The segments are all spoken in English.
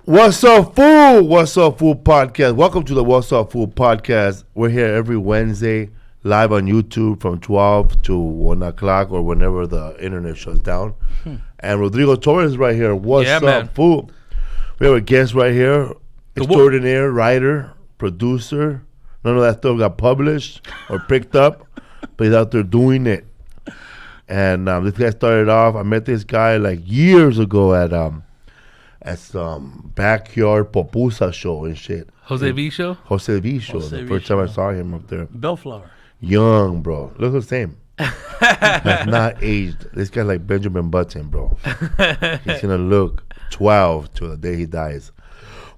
What's up, fool? What's up, fool podcast? Welcome to the What's Up, Fool podcast. We're here every Wednesday, live on YouTube from 12 to 1 o'clock or whenever the internet shuts down. And Rodrigo Torres right here. What's up, man. fool? We have a guest right here, extraordinaire writer, producer. None of that stuff got published or picked up, but he's out there doing it. And this guy started off, I met this guy like years ago at some backyard pupusa show and shit. Jose V show? Jose V show. The first time I saw him up there. Bellflower. Young, bro. Look the same. Like not aged. This guy's like Benjamin Button, bro. He's gonna look 12 till the day he dies.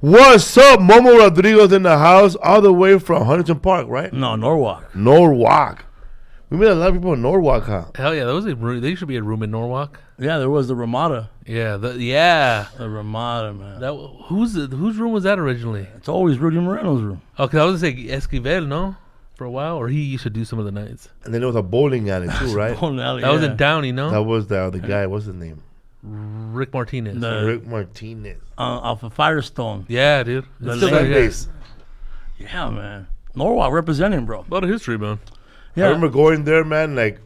What's up? Momo Rodriguez in the house, all the way from Huntington Park, right? No, Norwalk. Norwalk. We met a lot of people in Norwalk, huh? Hell yeah, there used to be a room in Norwalk. Yeah, there was the Ramada. Yeah, The Ramada, man. Whose room was that originally? It's always Rudy Moreno's room. Oh, because I was gonna say Esquivel, no, for a while, or he used to do some of the nights. And then there was a bowling alley too, right? Alley, That was in Downey, no? That was the other guy. What's his name? Rick Martinez. Rick Martinez. Off of Firestone. Yeah, dude. The It's still lady- there, Base. Yeah, man. Norwalk representing, bro. A lot of history, man. Yeah. I remember going there, man, like,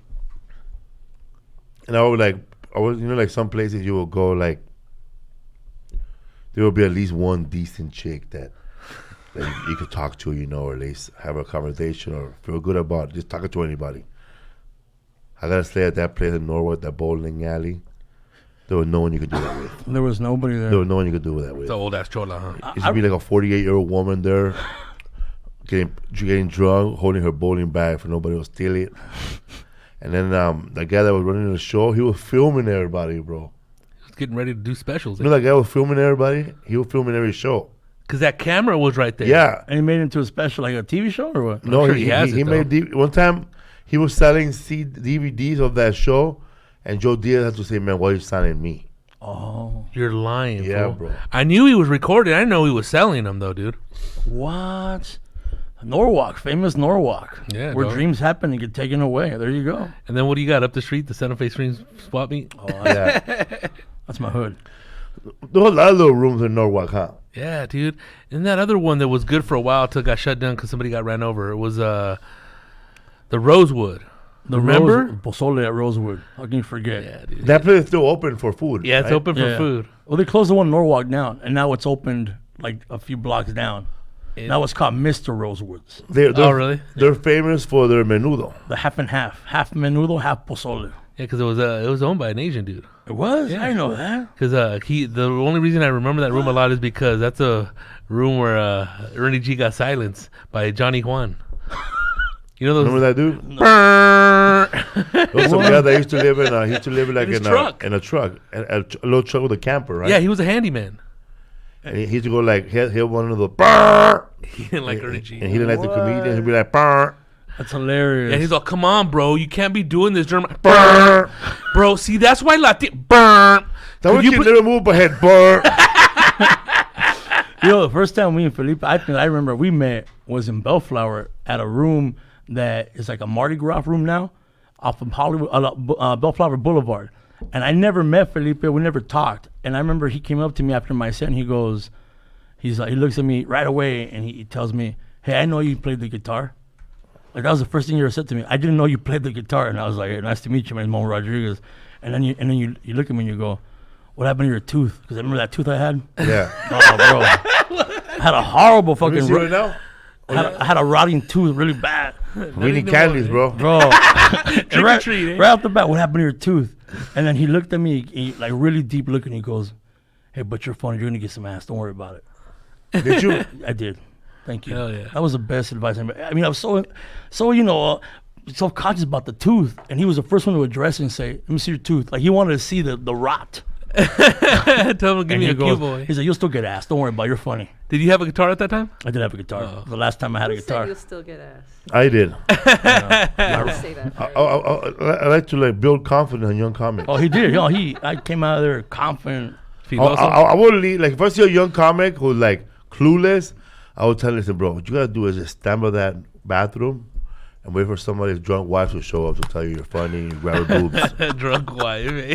and I was, like some places you will go, like, there will be at least one decent chick that you could talk to, or at least have a conversation or feel good about just talking to anybody. I gotta stay at that place in Norwood, that bowling alley. There was no one you could do that with. There was nobody there. There was no one you could do that with. It's an old ass chola, huh? It should be like a 48-year-old woman there, getting drunk, holding her bowling bag for nobody to steal it. And then the guy that was running the show, he was filming everybody, bro. He was getting ready to do specials. You know that guy was filming everybody? He was filming every show. Because that camera was right there. Yeah. And he made it into a special, like a TV show or what? No, sure he he has it, made one time he was selling DVDs of that show, and Joe Diaz had to say, "Man, why are you selling me?" Oh. You're lying, Yeah, fool. bro. I knew he was recording. I didn't know he was selling them, though, dude. What? Norwalk, famous Norwalk. Yeah, Where dog. dreams happen and get taken away. There you go. And then what do you got up the street? The Santa Fe Stream swap meet? Oh, Yeah. that's my hood. There was a lot of little rooms in Norwalk, huh? Yeah, dude. And that other one that was good for a while till it got shut down because somebody got ran over. It was the Rosewood. Remember? Pozole at Rosewood. How can you forget? Yeah, dude. That place is still open for food. Yeah, it's right? open for food. Well, they closed the one in Norwalk down, and now it's opened like a few blocks down. Now it's called Mr. Rosewood's. They're, Oh, really? They're famous for their menudo. The half and half. Half menudo, half pozole. Yeah, because it was owned by an Asian dude. It was? Yeah. I didn't know that. Because the only reason I remember that room a lot is because that's a room where Ernie G got silenced by Johnny Juan. You know those? Remember that dude? Brrr. There was some guy that used to live like his in truck. a truck, a little truck with a camper, right? Yeah, he was a handyman. And he used to go like hit one of the brrr, He didn't like Ernie G. and he didn't like the comedian. He'd be like brrr, That's hilarious. Yeah, he's like, come on, bro. You can't be doing this. German. brrr. Bro, see, that's why Latin. Burn. That was you never move but head brrr. The first time we and Felipe, I remember we met was in Bellflower at a room that is like a Mardi Gras room now off of Hollywood, Bellflower Boulevard. And I never met Felipe. We never talked. And I remember he came up to me after my set and he goes, he looks at me right away and he tells me, "Hey, I know you played the guitar." Like that was the first thing you ever said to me. I didn't know you played the guitar. And I was like, "Hey, nice to meet you, my name is Momo Rodriguez." And then you look at me and you go, "What happened to your tooth?" Because I remember that tooth I had. Yeah. Oh, bro. I had a horrible Let me fucking see right now. I had a rotting tooth really bad. We need candies, bro. Right, treat, eh? right off the bat, what happened to your tooth? And then he looked at me, like really deep looking. He goes, "Hey, but you're funny. You're gonna get some ass. Don't worry about it." Did you? I did. Thank you. Hell yeah. That was the best advice. I mean, I was so self-conscious about the tooth, and he was the first one to address it and say, "Let me see your tooth." Like he wanted to see the rot. Tell him to give And me he a cue goes, boy. He's like, "You'll still get ass. Don't worry about it. You're funny." Did you have a guitar at that time? I did have a guitar. Oh. The last time I had a Who said guitar. you'll still get ass? I did. Never say that. I like to like build confidence in young comics. Oh, he did. I came out of there confident. Filoso? I would leave, like if I see a young comic who's like clueless, I would tell him, listen, bro, what you gotta do is just stand by that bathroom and wait for somebody's drunk wife to show up to tell you you're funny, you grab her boobs. Drunk wife. Eh?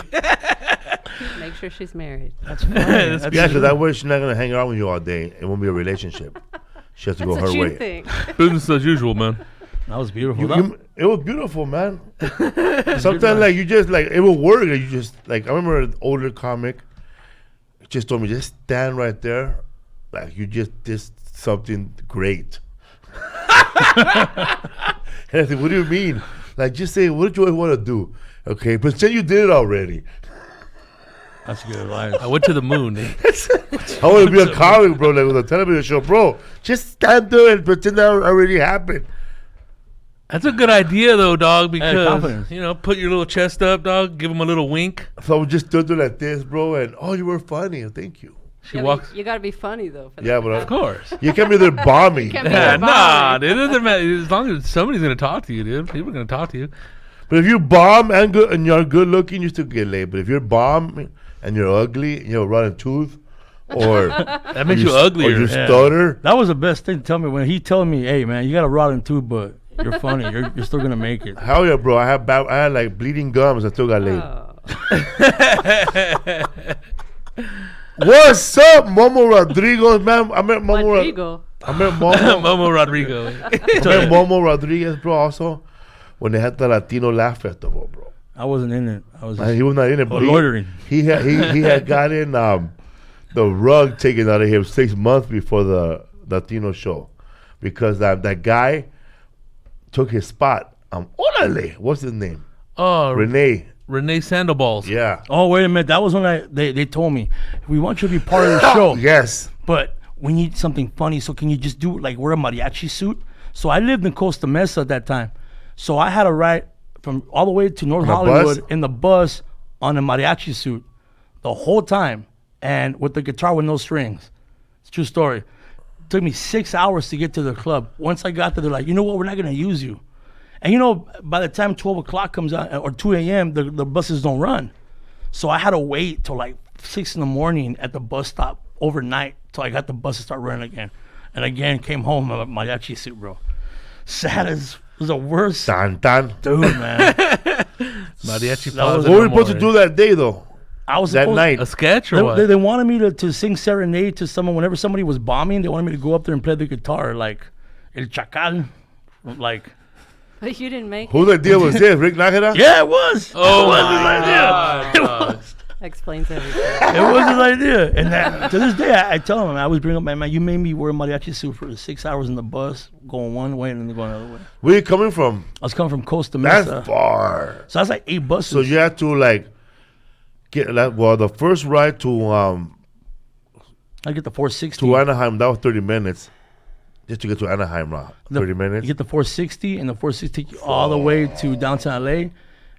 Make sure she's married. That's funny. That's Yeah, because that way she's not gonna hang around with you all day. It won't be a relationship. She has to go That's her what you way. think. Business as usual, man. That was beautiful. It was beautiful, man. Sometimes like you just like it will work. And you just like I remember an older comic just told me just stand right there, like you just did something great. And I said, what do you mean? Like just say what do you want to do? Okay, pretend you did it already. That's good advice. I went to the moon. I want to be a comic, bro, like with a television show, bro. Just stand there and pretend that already happened. That's a good idea, though, dog, because, confidence. put your little chest up, dog, give him a little wink. So I would just stood there like this, bro, and you were funny. Thank you. She Yeah, walks. you got to be funny though. For Yeah, that. but Of course. you can't be there bombing. Can't be Yeah, there nah, bombing. it doesn't matter. As long as somebody's going to talk to you, dude. People are going to talk to you. But if you bomb and good and you're good looking, you still get laid. But if you're bomb and you're ugly, and you have a rotten tooth, or That makes you uglier. or you Yeah. stutter, That was the best thing to tell me when he told me, "Hey, man, you got a rotten tooth, but you're funny. You're still gonna make it." hell yeah, bro. I had like bleeding gums. I still got laid. Oh. What's up, Momo Rodrigo, man? I met Momo. Rodrigo. I met Momo. Momo Rodrigo. I met Momo Rodriguez, bro. Also, when they had the Latino Laugh Festival, bro. I wasn't in it. I was And just he was not in it, but loitering. he had gotten the rug taken out of him 6 months before the Latino show, because that guy took his spot. Orale, what's his name? Oh, Renee. Renee Sandobal's. Yeah. Oh, wait a minute. That was when they told me, we want you to be part of the show, Yes. but we need something funny. So can you just do it, like wear a mariachi suit? So I lived in Costa Mesa at that time. So I had to ride from all the way to North the Hollywood bus? in the bus on a mariachi suit the whole time, and with the guitar with no strings. It's a true story. It took me 6 hours to get to the club. Once I got there, they're like, you know what, we're not gonna use you. And by the time 12 o'clock comes out, or 2 a.m., the buses don't run. So I had to wait till like 6 in the morning at the bus stop overnight till I got the bus to start running again. And again, came home in my mariachi suit, bro. Sad as was the worst. Tan tan. Dude, man. Mariachi That was What were we no supposed to more. do that day, though? I was That supposed- night? A sketch or what? They wanted me to sing serenade to someone whenever somebody was bombing. They wanted me to go up there and play the guitar, like El Chacal, like. But you didn't make it. Whose idea was this? Rick Nájera? Yeah, it was. Oh, it was my his idea. God, It dog. was. Explains everything. It was his idea. And that, to this day, I tell him, I always bring up, man, you made me wear a mariachi suit for 6 hours in the bus, going one way and then going another way. Where you coming from? I was coming from Costa Mesa. That's far. So that's like 8 buses. So you had to like get like the first ride to I get the 460. to Anaheim, that was 30 minutes. Just to get to Anaheim, 30 You minutes. get the 460, and the 460 take you all the way to downtown LA.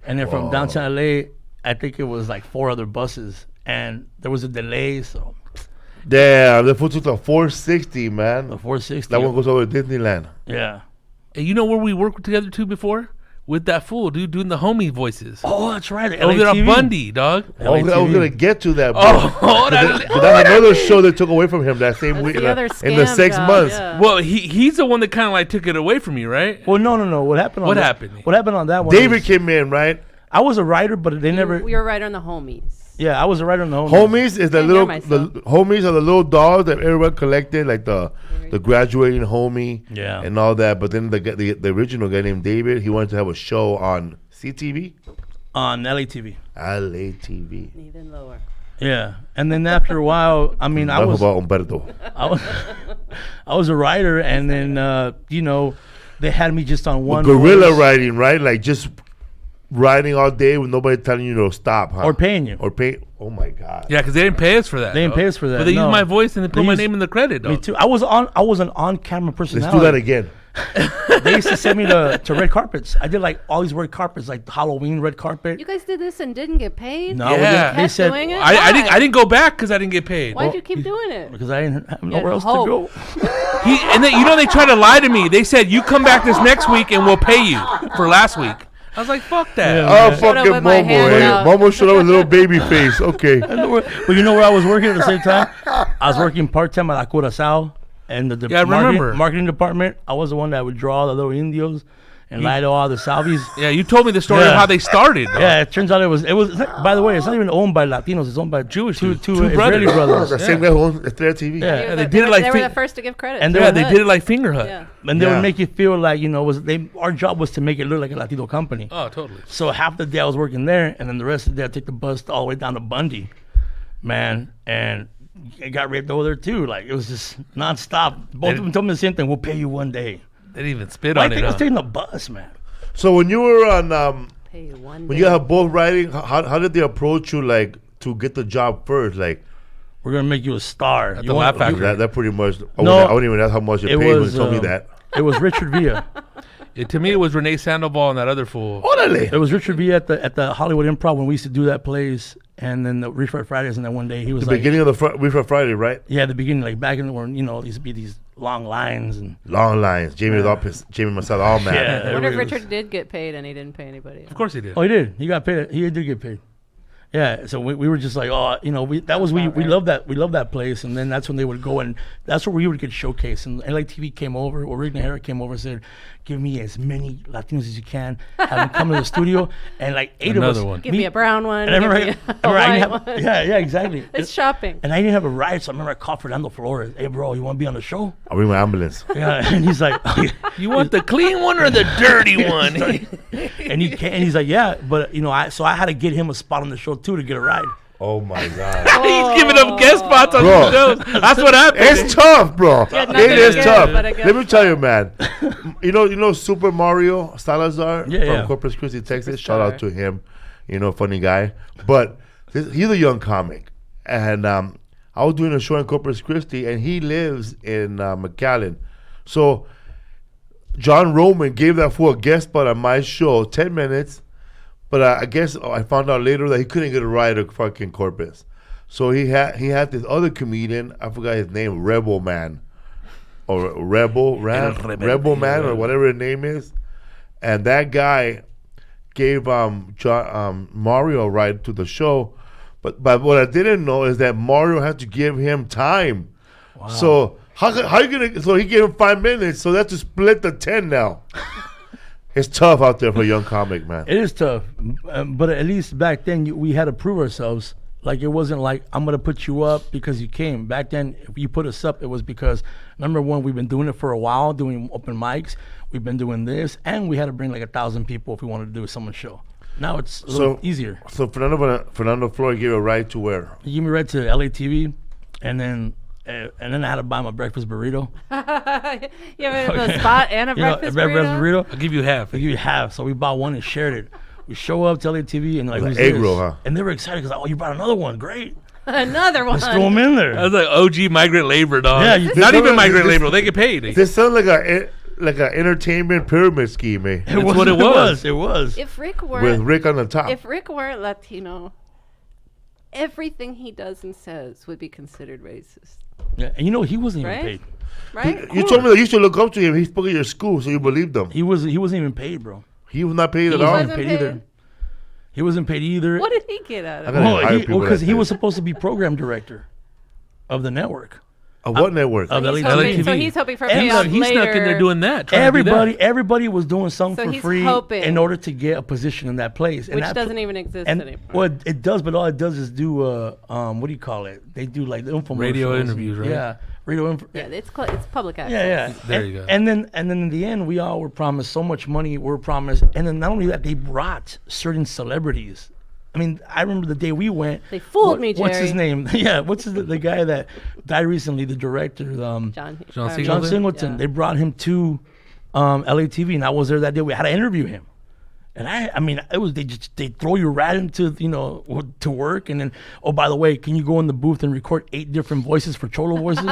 And then from downtown LA, I think it was like 4 other buses. And there was a delay, so Damn, they put to the 460, man. the 460. That one goes over to Disneyland. Yeah. And you know where we worked together too before? With that fool, dude, doing the homie voices. Oh, that's right. Over there on LATV. Bundy, dog. Oh, I was LATV. gonna get to that, bro. Oh, But that's another show they took away from him that same That's week the other in the scam 6 job, months. yeah. well, he's the one that kind of like took it away from you, right? Well, no. What happened? What happened? What happened on that one? David was- came in, right? I was a writer, but they never. We were right on the homies. Yeah, I was a writer on the home. Homies is the Can't little hear the myself. homies are the little dolls that everyone collected, like the graduating homie, Yeah. and all that. But then the original guy named David, he wanted to have a show on CTV, on LATV. LATV. Even lower. Yeah, and then after a while, I mean, I Enough was about Umberto. I was a writer, and then they had me just on one Guerrilla voice. writing, right? Like just writing all day with nobody telling you to stop, huh? Or paying you. Or pay. Oh my God. Yeah, because they didn't pay us for that. They didn't dog. pay us for that, But they no. used my voice and they put They my used- name in the credit, Me dog. too. I was an on-camera personality. Let's do that again. They used to send me to red carpets. I did like all these red carpets, like Halloween red carpet. You guys did this and didn't get paid? No, Yeah. we didn't- they Kept said doing it? I didn't go back because I didn't get paid. Why'd you keep doing it? because I didn't have had nowhere else hope. to go. And then they tried to lie to me. They said you come back this next week and we'll pay you for last week. I was like, fuck that. Yeah. Oh, Showed fucking up with my Momo. hand Eh? out. Momo showed up with a little baby face. Okay. But you know where I was working at the same time? I was working part-time at La Curacao and the Yeah, I remember. marketing department. I was the one that would draw the little indios and lie to all the Salvies. Yeah, you told me the story of Yeah. how they started. Dog. Yeah, it turns out it was. By the way, it's not even owned by Latinos. It's owned by Jewish two dudes. Two Israeli brothers. brothers. The same guy who owns Estrella TV. Yeah. they did it like they were fi- the first to give credit. And to Yeah, the they hood. did it like Finger Hut. Yeah. And they Yeah. would make you feel like, our job was to make it look like a Latino company. Oh, totally. So half the day I was working there, and then the rest of the day I took the bus all the way down to Bundy, man, and I got raped over there too. Like, it was just nonstop. Both of them told me the same thing. We'll pay you one day. They didn't even spit I on think it. I was Huh? taking the bus, man. So when you were on, Pay you one when day. you have both writing, how did they approach you, like, to get the job first? Like, We're gonna make you a star. At You the want- Laugh Factory. that pretty much. No. I wouldn't even ask how much it It paid when was, you told me that. It was Richard Villa. To me, it was Renee Sandoval and that other fool. Orale. It was Richard Villa at the Hollywood Improv when we used to do that place, and then the Refresh Fridays, and then one day he was The like, beginning of the Refresh Friday, right? yeah, the beginning, like back in when there used to be these long lines and Long lines. Jamie Lopez, Jamie Marcel, all mad. Yeah. I wonder if it was- Richard did get paid and he didn't pay anybody. Of course he did. Oh, he did. He got paid. He did get paid. Yeah. So we were just like, we love that place, and then that's when they would go, and that's where we would get showcased. And LATV came over, or Rick Nahara came over and said, "Give me as many Latinos as you can. Have them come to the studio." And like eight Another of us. one. Give me a brown one. And I give remember, me I remember I a didn't white have, one. yeah, exactly. It's shopping. And I didn't have a ride, so I remember I called Fernando Flores. Hey, bro, you want to be on the show? I'll bring my ambulance. Yeah. And he's like, You want the clean one or the dirty one? and he can't. And he's like, yeah, but so I had to get him a spot on the show too to get a ride. Oh my God. He's giving up guest spots on Bro. the shows. That's what happened. It's tough, bro. Yeah, nothing It is against, tough. but I guess Let me tell you, man. You know Super Mario Salazar Yeah, from yeah. Corpus Christi, Texas. Superstar. Shout out to him. Funny guy. But he's a young comic, and I was doing a show in Corpus Christi, and he lives in McAllen. So John Roman gave that fool a guest spot on my show, 10 minutes. But I guess I found out later that he couldn't get a ride to fucking Corpus. So he had this other comedian, I forgot his name, Rebel Man. Or Rebel Man, or whatever his name is. And that guy gave Mario a ride to the show. But what I didn't know is that Mario had to give him time. Wow. So how you gonna? So he gave him 5 minutes. So that's to split the 10 now. It's tough out there for a young comic, man. It is tough, but at least back then we had to prove ourselves. Like, it wasn't like, I'm gonna put you up because you came. Back then, if you put us up, it was because, number one, we've been doing it for a while, doing open mics. We've been doing this, and we had to bring like 1,000 people if we wanted to do someone's show. Now it's a little easier. So Fernando Flores gave a ride to where? He gave me right to LATV, and then I had to buy my breakfast burrito. You have a spot and a breakfast burrito? I'll give you half. I give you half. So we bought one and shared it. We show up to LATV and like, Like who's egg this? roll, huh? And they were excited because, oh, you brought another one. Great. Another one. Let's throw them in there. That was like OG migrant labor, dog. Yeah, Not even migrant this- labor. They get paid. This sounds like a entertainment pyramid scheme, eh? That's what it was. It was. If Rick With weren't, Rick on the top. if Rick weren't Latino, everything he does and says would be considered racist, Yeah, and he wasn't even Right? paid. right? You told me that you used to look up to him. He spoke at your school, so you believed him. He wasn't even paid, bro. He was not paid at He all. wasn't Wasn't paid either. paid? He wasn't paid either. What did he get out I of gotta it? hire Well, people because like he that. was supposed to be program director of the network. Of what network? Of He's LA hoping, TV. so he's hoping for And payoff He later. snuck in there doing that. trying to do that. Everybody was doing something So for he's free hoping. in order to get a position in that place. And which that doesn't even exist and anymore. well, it does, but all it does is do what do you call it? They do like the infomercials. Radio interviews, right? Yeah, radio info. yeah, it's public access. Yeah, yeah. There you go. And then in the end, we all were promised so much money. We were promised, and then not only that, they brought certain celebrities. I mean, I remember the day we went. They fooled me, What's his Jerry. name? Yeah, what's the guy that died recently? The director, John John Singleton? Singleton. Yeah. They brought him to LATV, and I was there that day. We had to interview him. And I mean, it was they throw you right into to work, and then, oh, by the way, can you go in the booth and record 8 different voices for Cholo voices?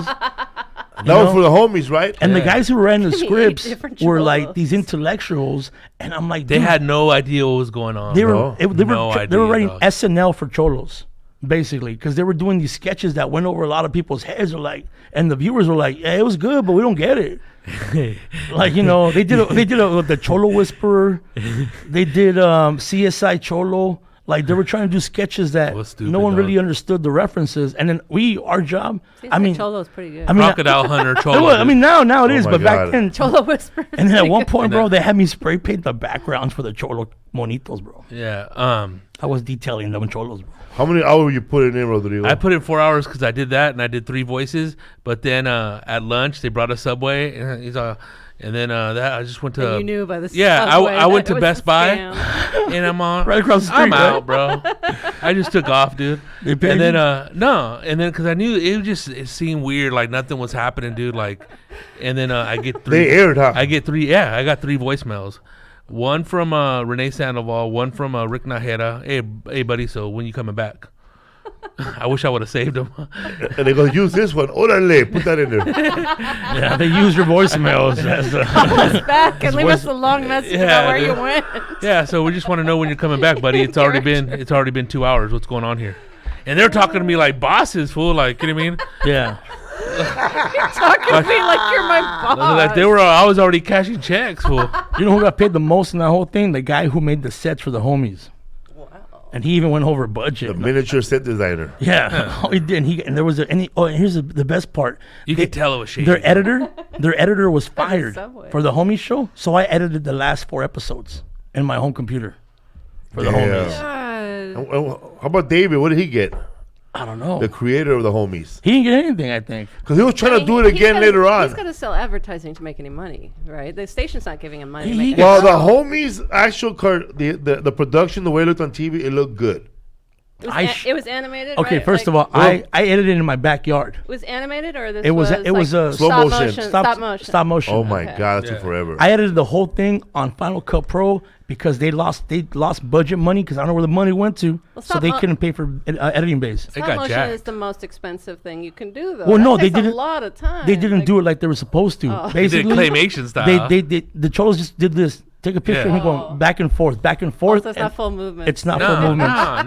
That was for the homies, right? And the Yeah. guys who ran the Give me 8 scripts different were like Cholos. these intellectuals, and I'm like, They dude, had no idea what was going on. they were No. they were No they were idea, writing dog. SNL for Cholos. Basically, because they were doing these sketches that went over a lot of people's heads, and the viewers were like, "Yeah, it was good, but we don't get it." Like, they did the Cholo Whisperer, they did CSI Cholo, Like they were trying to do sketches that Was stupid, no one really dog. understood the references, and then our job. Seems I mean, like Cholo's pretty good. I mean, Crocodile Hunter Cholo. I mean now it is, my but back God. then. Cholo Whisper. And then at one point, bro, they had me spray paint the backgrounds for the Cholo Monitos, bro. yeah. I was detailing them Cholos, bro. How many hours you put in, Rodrigo? I put in 4 hours because I did that and I did 3 voices. But then at lunch they brought a Subway and he's and then that I just went to. And you knew by the Yeah, Subway I went that to it was Best a Buy scam. and I'm on. Right across the street, I'm right? out, bro. I just took off, dude. They paid And then you? no, and then because I knew it seemed weird, like nothing was happening, dude. Like, and then I get 3. They aired, huh? I get 3. Yeah, I got 3 voicemails. One from Renee Sandoval, one from Rick Najera. Hey, buddy. So when you coming back? I wish I would have saved him. And they go, use this one. Orale, put that in there. Yeah, they use your voicemails as Call us back and leave voice- us a long message Yeah, about where dude. you went. Yeah, so we just want to know when you're coming back, buddy. It's already been 2 hours. What's going on here? And they're talking to me like bosses, fool. Like, you know what I mean? yeah. Talking to me like you're my boss. Like I was already cashing checks, fool. You know who got paid the most in that whole thing? The guy who made the sets for the homies. And he even went over budget. The miniature set designer. Yeah, oh, he did. And there was and here's the best part. You could tell it was shady. Their editor was fired Subway. for the homies show. So I edited the last 4 episodes in my home computer for the Yeah. homies. God. How about David? What did he get? I don't know. The creator of the homies. He didn't get anything, I think. Because he was trying to do it He's again gotta- later on. He's got to sell advertising to make any money, right? The station's not giving him money. to He- make Well, it. the homies actual the production, the way it looked on TV, it looked good. It was animated. Okay, right? first Like, of all, I edited in my backyard. it was animated or this It was was it was like a Slow stop motion. Stop motion. Stop motion. Oh my Okay. God, that Yeah. took forever. I edited the whole thing on Final Cut Pro because they lost budget money because I don't know where the money went to, Well, so stop they mo- couldn't pay for editing base. It Stop got motion jacked. is the most expensive thing you can do, though. Well, That no, they takes didn't. A lot of time. They didn't do it like they were supposed to. Oh. They did Basically, claymation style. They the Cholos just did this. Take a picture of me Yeah. going back and forth, Oh, so it's and not full movement. it's not full no, movement,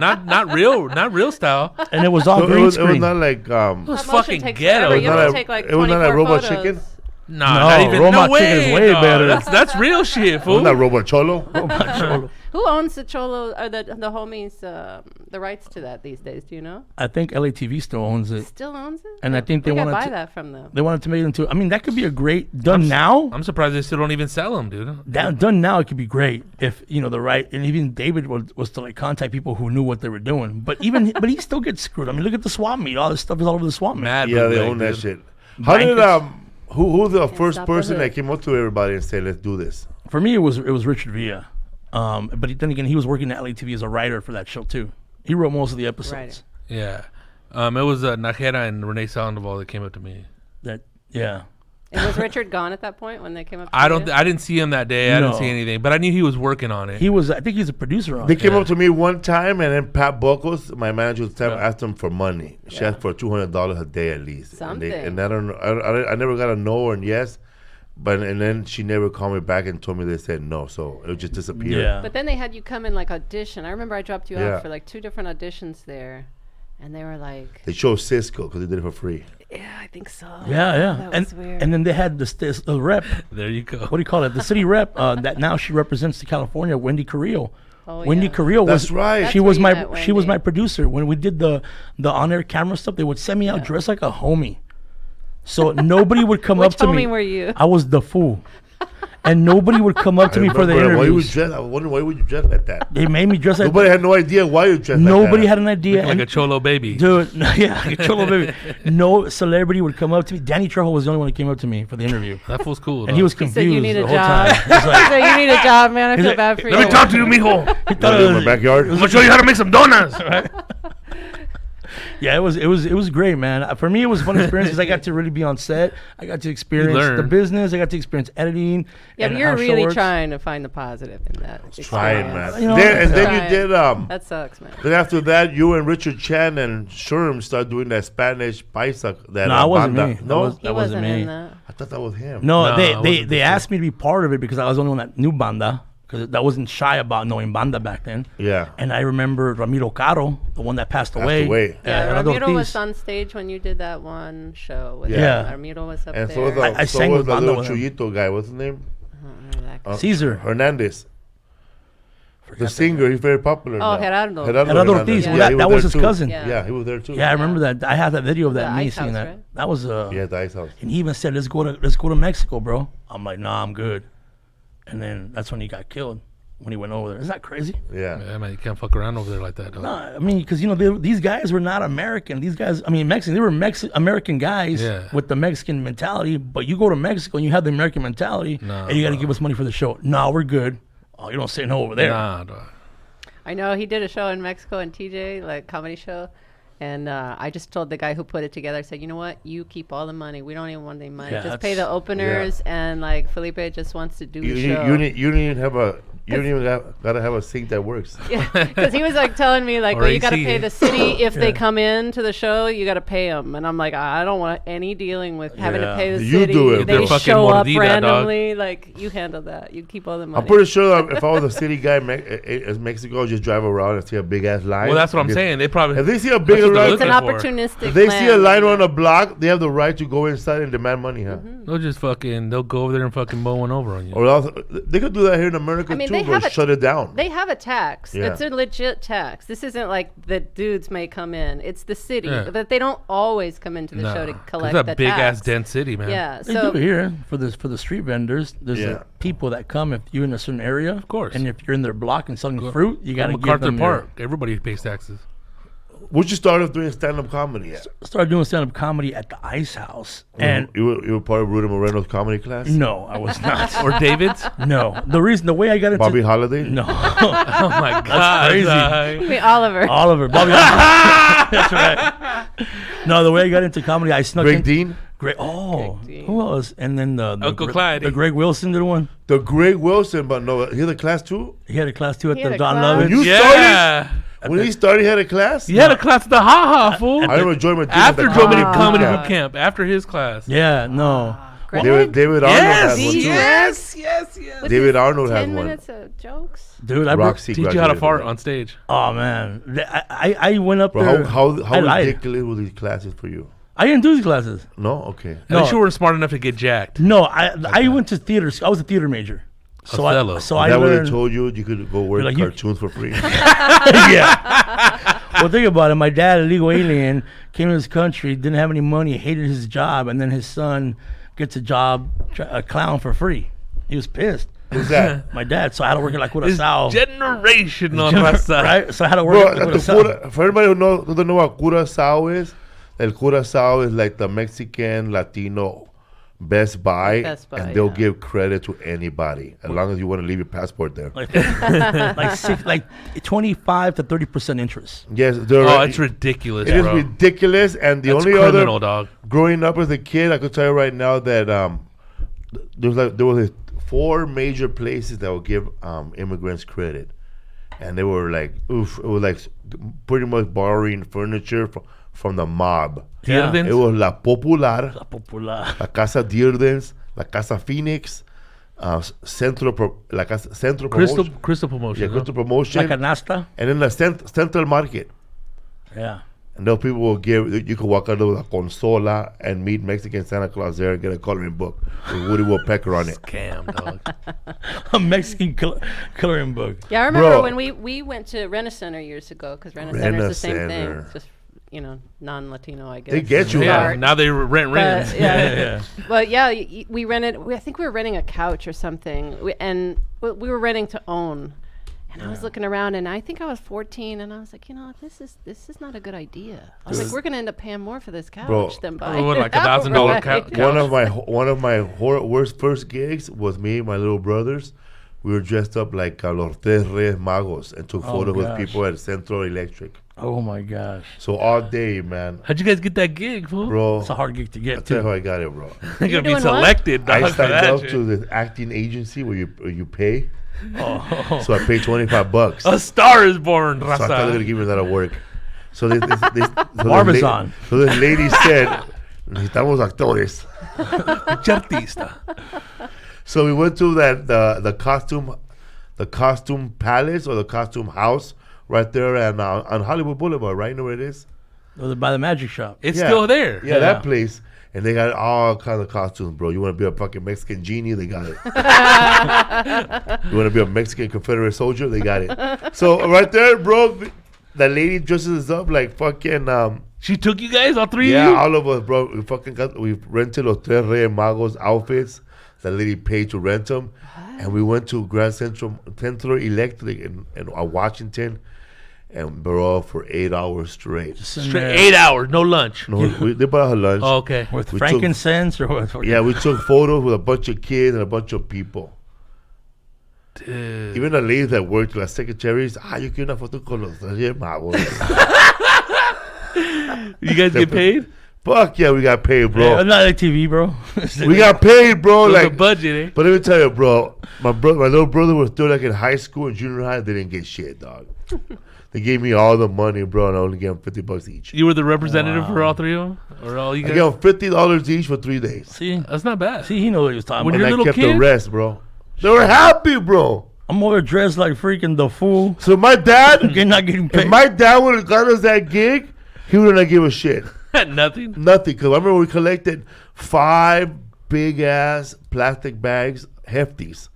not real style. and it was all So green it was screen. not like It was Stop motion fucking takes ghetto. forever. You not have to a- take like it was not 24 a Robot photos. Chicken? No, No, not even. Roma No Chicken is way. way dog. better. That's real shit, fool. Wasn't that Robot Cholo? Cholo. Who owns the Cholo or the homies the rights to that these days? Do you know? I think LATV still owns it, Still owns it? and I think they we gotta wanted buy to. that from them. They wanted to make it into. I mean, that could be a great done now. I'm surprised they still don't even sell them, dude. Done now, it could be great if the right, and even David was to like contact people who knew what they were doing. But but he still gets screwed. I mean, look at the swap meet. All this stuff is all over the swap meet. Mad Yeah, they bootleg, own that dude. shit. How did Blankets. who the first stop the person hood. that came up to everybody and said, "Let's do this"? For me, it was Richard Villa. But then again, he was working at LATV as a writer for that show too. He wrote most of the episodes. Yeah. It was Najera and Renee Sandoval that came up to me. Yeah. And was Richard gone at that point when they came up? To I you? didn't see him that day. I didn't No. see anything, but I knew he was working on it. He was. I think he's a producer on They it. came Yeah. up to me one time, and then Pat Buckles, my manager at the time, Yeah. asked him for money. She Yeah. asked for $200 a day at least. Something. And I don't know. I never got a no or a yes, and then she never called me back and told me they said no. So it just disappeared. Yeah. But then they had you come in like audition. I remember I dropped you Yeah. out for like 2 different auditions there, and they were like, They chose Cisco because they did it for free. "Yeah, I think so." Yeah. That And was weird. and then they had the rep. There you go. What do you call it? The city rep. That now she represents the California. Wendy Carrillo. Oh, Wendy yeah. Carrillo That's was right. That's She where was you my met she was Wendy. my producer when we did the on-air camera stuff. They would send me out dressed like a homie, so nobody would come Which up to me. homie were you? I was the fool, and nobody would come up to me for the remember why you interviews. dress. I wonder why would you dress like that. They made me dress like Nobody had no idea why you dressed like that. nobody had an idea. Like and- a cholo baby. Dude, yeah, like a cholo baby. No celebrity would come up to me. Danny Trejo was the only one that came up to me for the interview, That fool's cool. and he was He confused said, "You need the a whole job." time. He's like, So you need a job, man. I He's feel like, bad for you. Let me talk to you, mijo. he thought In it my was, backyard. I'm gonna show you how to make some donuts. yeah, it was great, man. For me, it was a fun experience because I got to really be on set. I got to experience the learn. business. I got to experience editing. Yeah, and but you're how show really works. trying to find the positive in that. Trying, experience. man. You know, and then Trying. you did That sucks, man. Then after that, you and Richard Chan and Sherm started doing that Spanish paisa. That No, I wasn't banda. me. No, He That wasn't wasn't me. in that. I thought that was him. No, No, I they wasn't they for asked me to be part of it because I was the only one that knew banda because I wasn't shy about knowing banda back then. Yeah. And I remember Ramiro Caro, the one that passed away. away. Yeah, Renato Ramiro was Ortiz. on stage when you did that one show. With Yeah. him. Ramiro was up And so there. was the, I so sang was with the banda little with him. Chuyito guy. What's his name? I don't remember that guy. Caesar. Hernandez. The singer, he's very popular Oh, now. Gerardo. Gerardo Ortiz. Yeah, Well, he that was was there his too. cousin. Yeah, he was there too. Yeah, I remember that. I have that video of that The me Ice seeing House, that. right? That was Yeah, the Ice House. and he even said, let's go to Mexico, bro. I'm like, nah, I'm good. And then that's when he got killed when he went over there. Isn't that crazy? Yeah. Yeah, man, you can't fuck around over there like that. Dog. No, I mean, because these guys were not American. These guys, I mean, Mexican. They were American guys Yeah. with the Mexican mentality. But you go to Mexico and you have the American mentality, Nah, and you got to bro. give us money for the show. No, we're good. Oh, you don't say no over there. Nah, dog. I know he did a show in Mexico and TJ, like comedy show. And I just told the guy who put it together, I said, you know what? You keep all the money. We don't even want any money. Yeah, just pay the that's- openers. And like Felipe just wants to do You, the you, show. you don't even have a. You don't even gotta have a sink that works. Because he was like telling me like, Or well, you got to AC. pay the city if they Yeah. come in to the show. You got to pay them, and I'm like, I don't want any dealing with having to Yeah. pay the You city. do it, They bro. Fucking show up mordida, dog. randomly. Like you handle that. You keep all the money. I'm pretty sure that if I was a city guy in Mexico, I'd just drive around and see a big ass line. Well, that's what I'm Just- saying. They probably. If they see a That's bigger what they're line, It's an looking for. opportunistic. if they see a land. line on a block, they have the right to go inside and demand money, huh? They'll just fucking. They'll go over there and fucking mow one over on you. Or else they could do that here in America I mean, too, they but have a- shut it down. They have a tax. Yeah. It's a legit tax. This isn't like the dudes may come in. It's the city, Yeah. but they don't always come into the show to collect It's the a big tax. ass dense city, man. Yeah. They So do it here for the street vendors. There's Yeah. people that come if you're in a certain area, of course. and if you're in their block and selling fruit, you got to give MacArthur them. Park. Everybody pays taxes. Would you start off doing stand-up comedy at? Started doing stand-up comedy at the Ice House, and you were part of Rudy Moreno's comedy class? no, I was not. Or David's. No, the way I got into Bobby Holiday? no Oh my god, crazy. dog. I mean, Oliver. Oliver Bobby. That's right. No, the way I got into comedy, I snuck Greg in. Dean? Greg. Oh, Greg Dean. who else? And then the Uncle Clyde. the Greg Wilson did one. The Greg Wilson, but no, he had a class too? He had a class too at He the had a Don class? Lovitz. You Yeah. When he started, he had a class? You had a class at the Ha Ha, fool. I remember Joy Martinez. After at Joe Mini Comedy Comedy Boot Boot Camp. After his class. Yeah, no. David Arnold has one too. yes. With David his Arnold has 10 one. minutes of jokes. Dude, I Roxy Teach you how to graduated fart from on stage. oh man, I went up that. there. Bro, how I lied. ridiculous were these classes for you? I didn't do these classes. No? Okay. At least you weren't smart enough to get jacked. No, I went to theater. I was a theater major. So Othello. I That way they learned. told you could go work like, you- cartoons for free. Yeah. Well, think about it. My dad, a legal alien, came to this country, didn't have any money, hated his job, and then his son gets a job, a clown for free. He was pissed. Who's that? My dad, so I had to work at like It's Curacao. generational, raza. Right? So I had to work Bro, at the Curacao. for everybody who doesn't know what Curacao is, El Curacao is like the Mexican Latino Best Buy, Best Buy, and they'll yeah. give credit to anybody as long as you want to leave your passport there. Like 25 to 30% interest. Yes, they're Oh, it's ridiculous, It is bro. ridiculous, and the That's only criminal, other dog. growing up as a kid, I could tell you right now that there was 4 major places that would give immigrants credit, and they were like, oof, it was like pretty much borrowing furniture from the mob. Yeah. Dearden's? It was La Popular, La Popular. La Casa Dearden's, La Casa Phoenix, Centro Crystal Promotion, Promotion. yeah, huh? Crystal Promotion, La Canasta. and then the Central Market. Yeah. And those people will give, you could walk out with a consola and meet Mexican Santa Claus there and get a coloring book with Woody Woodpecker on it. Scam, dog. A Mexican coloring book. Yeah, I remember Bro. when we went to Rena-Center years ago because Rena-Center is the same thing. Rena-Center. It's just, non-Latino, I guess. They get you Yeah, now. now they rent rims. But, yeah. Yeah. But yeah, we rented. I think we were renting a couch or something, and we were renting to own. And I was looking around, and I think I was 14, and I was like, this is not a good idea. I was like, we're gonna end up paying more for this couch Bro. than buying What, like it $1,000 outright. couch? One of my worst first gigs was me and my little brothers. We were dressed up like Los Tres Reyes Magos and took photos with gosh. people at Central Electric. Oh my gosh. So all day, man, How'd you guys get that gig, fool? bro. It's a hard gig to I'll get tell you to. how I got it, bro. You're gonna be doing what? selected, dog. I for signed that up shit. to the acting agency where you pay. Oh. So I paid $25. A star is born, So I thought they were gonna raza. give me that at work. So this Barbizon. So the lady said, "Necesitamos actores." Artista. So we went to the costume palace or the costume house right there on Hollywood Boulevard, right? You know where it is? By the magic shop. It's Yeah. still there. Yeah, that place. And they got all kinds of costumes, bro. You want to be a fucking Mexican genie? They got it. You want to be a Mexican Confederate soldier? They got it. So right there, bro, that lady dresses us up like fucking... She took you guys, all three of yeah, you? all of us, bro. We rented los Tres Reyes Magos outfits. That lady paid to rent them. And we went to Grand Central Electric in Washington. And bro, for 8 hours straight. Straight 8 hours, no lunch. No, they bought her lunch. Oh, okay. With We frankincense or what? Yeah, we took photos with a bunch of kids and a bunch of people. Dude. Even the ladies that worked, like secretaries, you quiero una foto con los Reyes Magos. You guys get paid? Fuck yeah, we got paid, bro. Yeah, not like TV, bro. We got paid, bro. There's Like a budget, eh? But let me tell you, bro. My little brother was still like in high school and junior high. They didn't get shit, dog. They gave me all the money, bro, and I only gave them $50 each. You were the representative for all three of them? Or all you I guys? gave them $50 each for 3 days. See, That's not bad. he knows what he was talking When about. And you're I little kept the kid? rest, bro. They were happy, bro. I'm over dressed like freaking the fool. So my dad, Not getting if paid. my dad would have got us that gig, he would not give a shit. Nothing? Nothing. Because I remember we collected 5 big-ass plastic bags, hefties.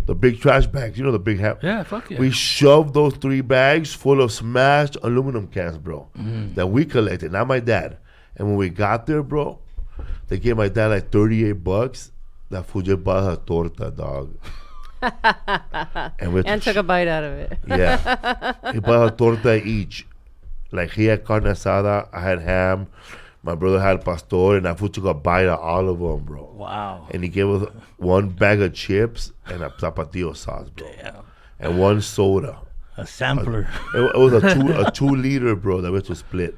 The big trash bags. You know the big... Yeah, fuck yeah. We shoved those 3 bags full of smashed aluminum cans, bro, that we collected, not my dad. And when we got there, bro, they gave my dad like $38. That fool just bought a torta, dog. And took a bite out of it. Yeah. He bought a torta each. Like he had carne asada, I had ham, my brother had pastor, and that fool took a bite of all of them, bro. Wow. And he gave us 1 bag of chips and a tapatio sauce, bro. Damn. And 1 soda. A sampler. It was a 2 liter, bro, that we had to split.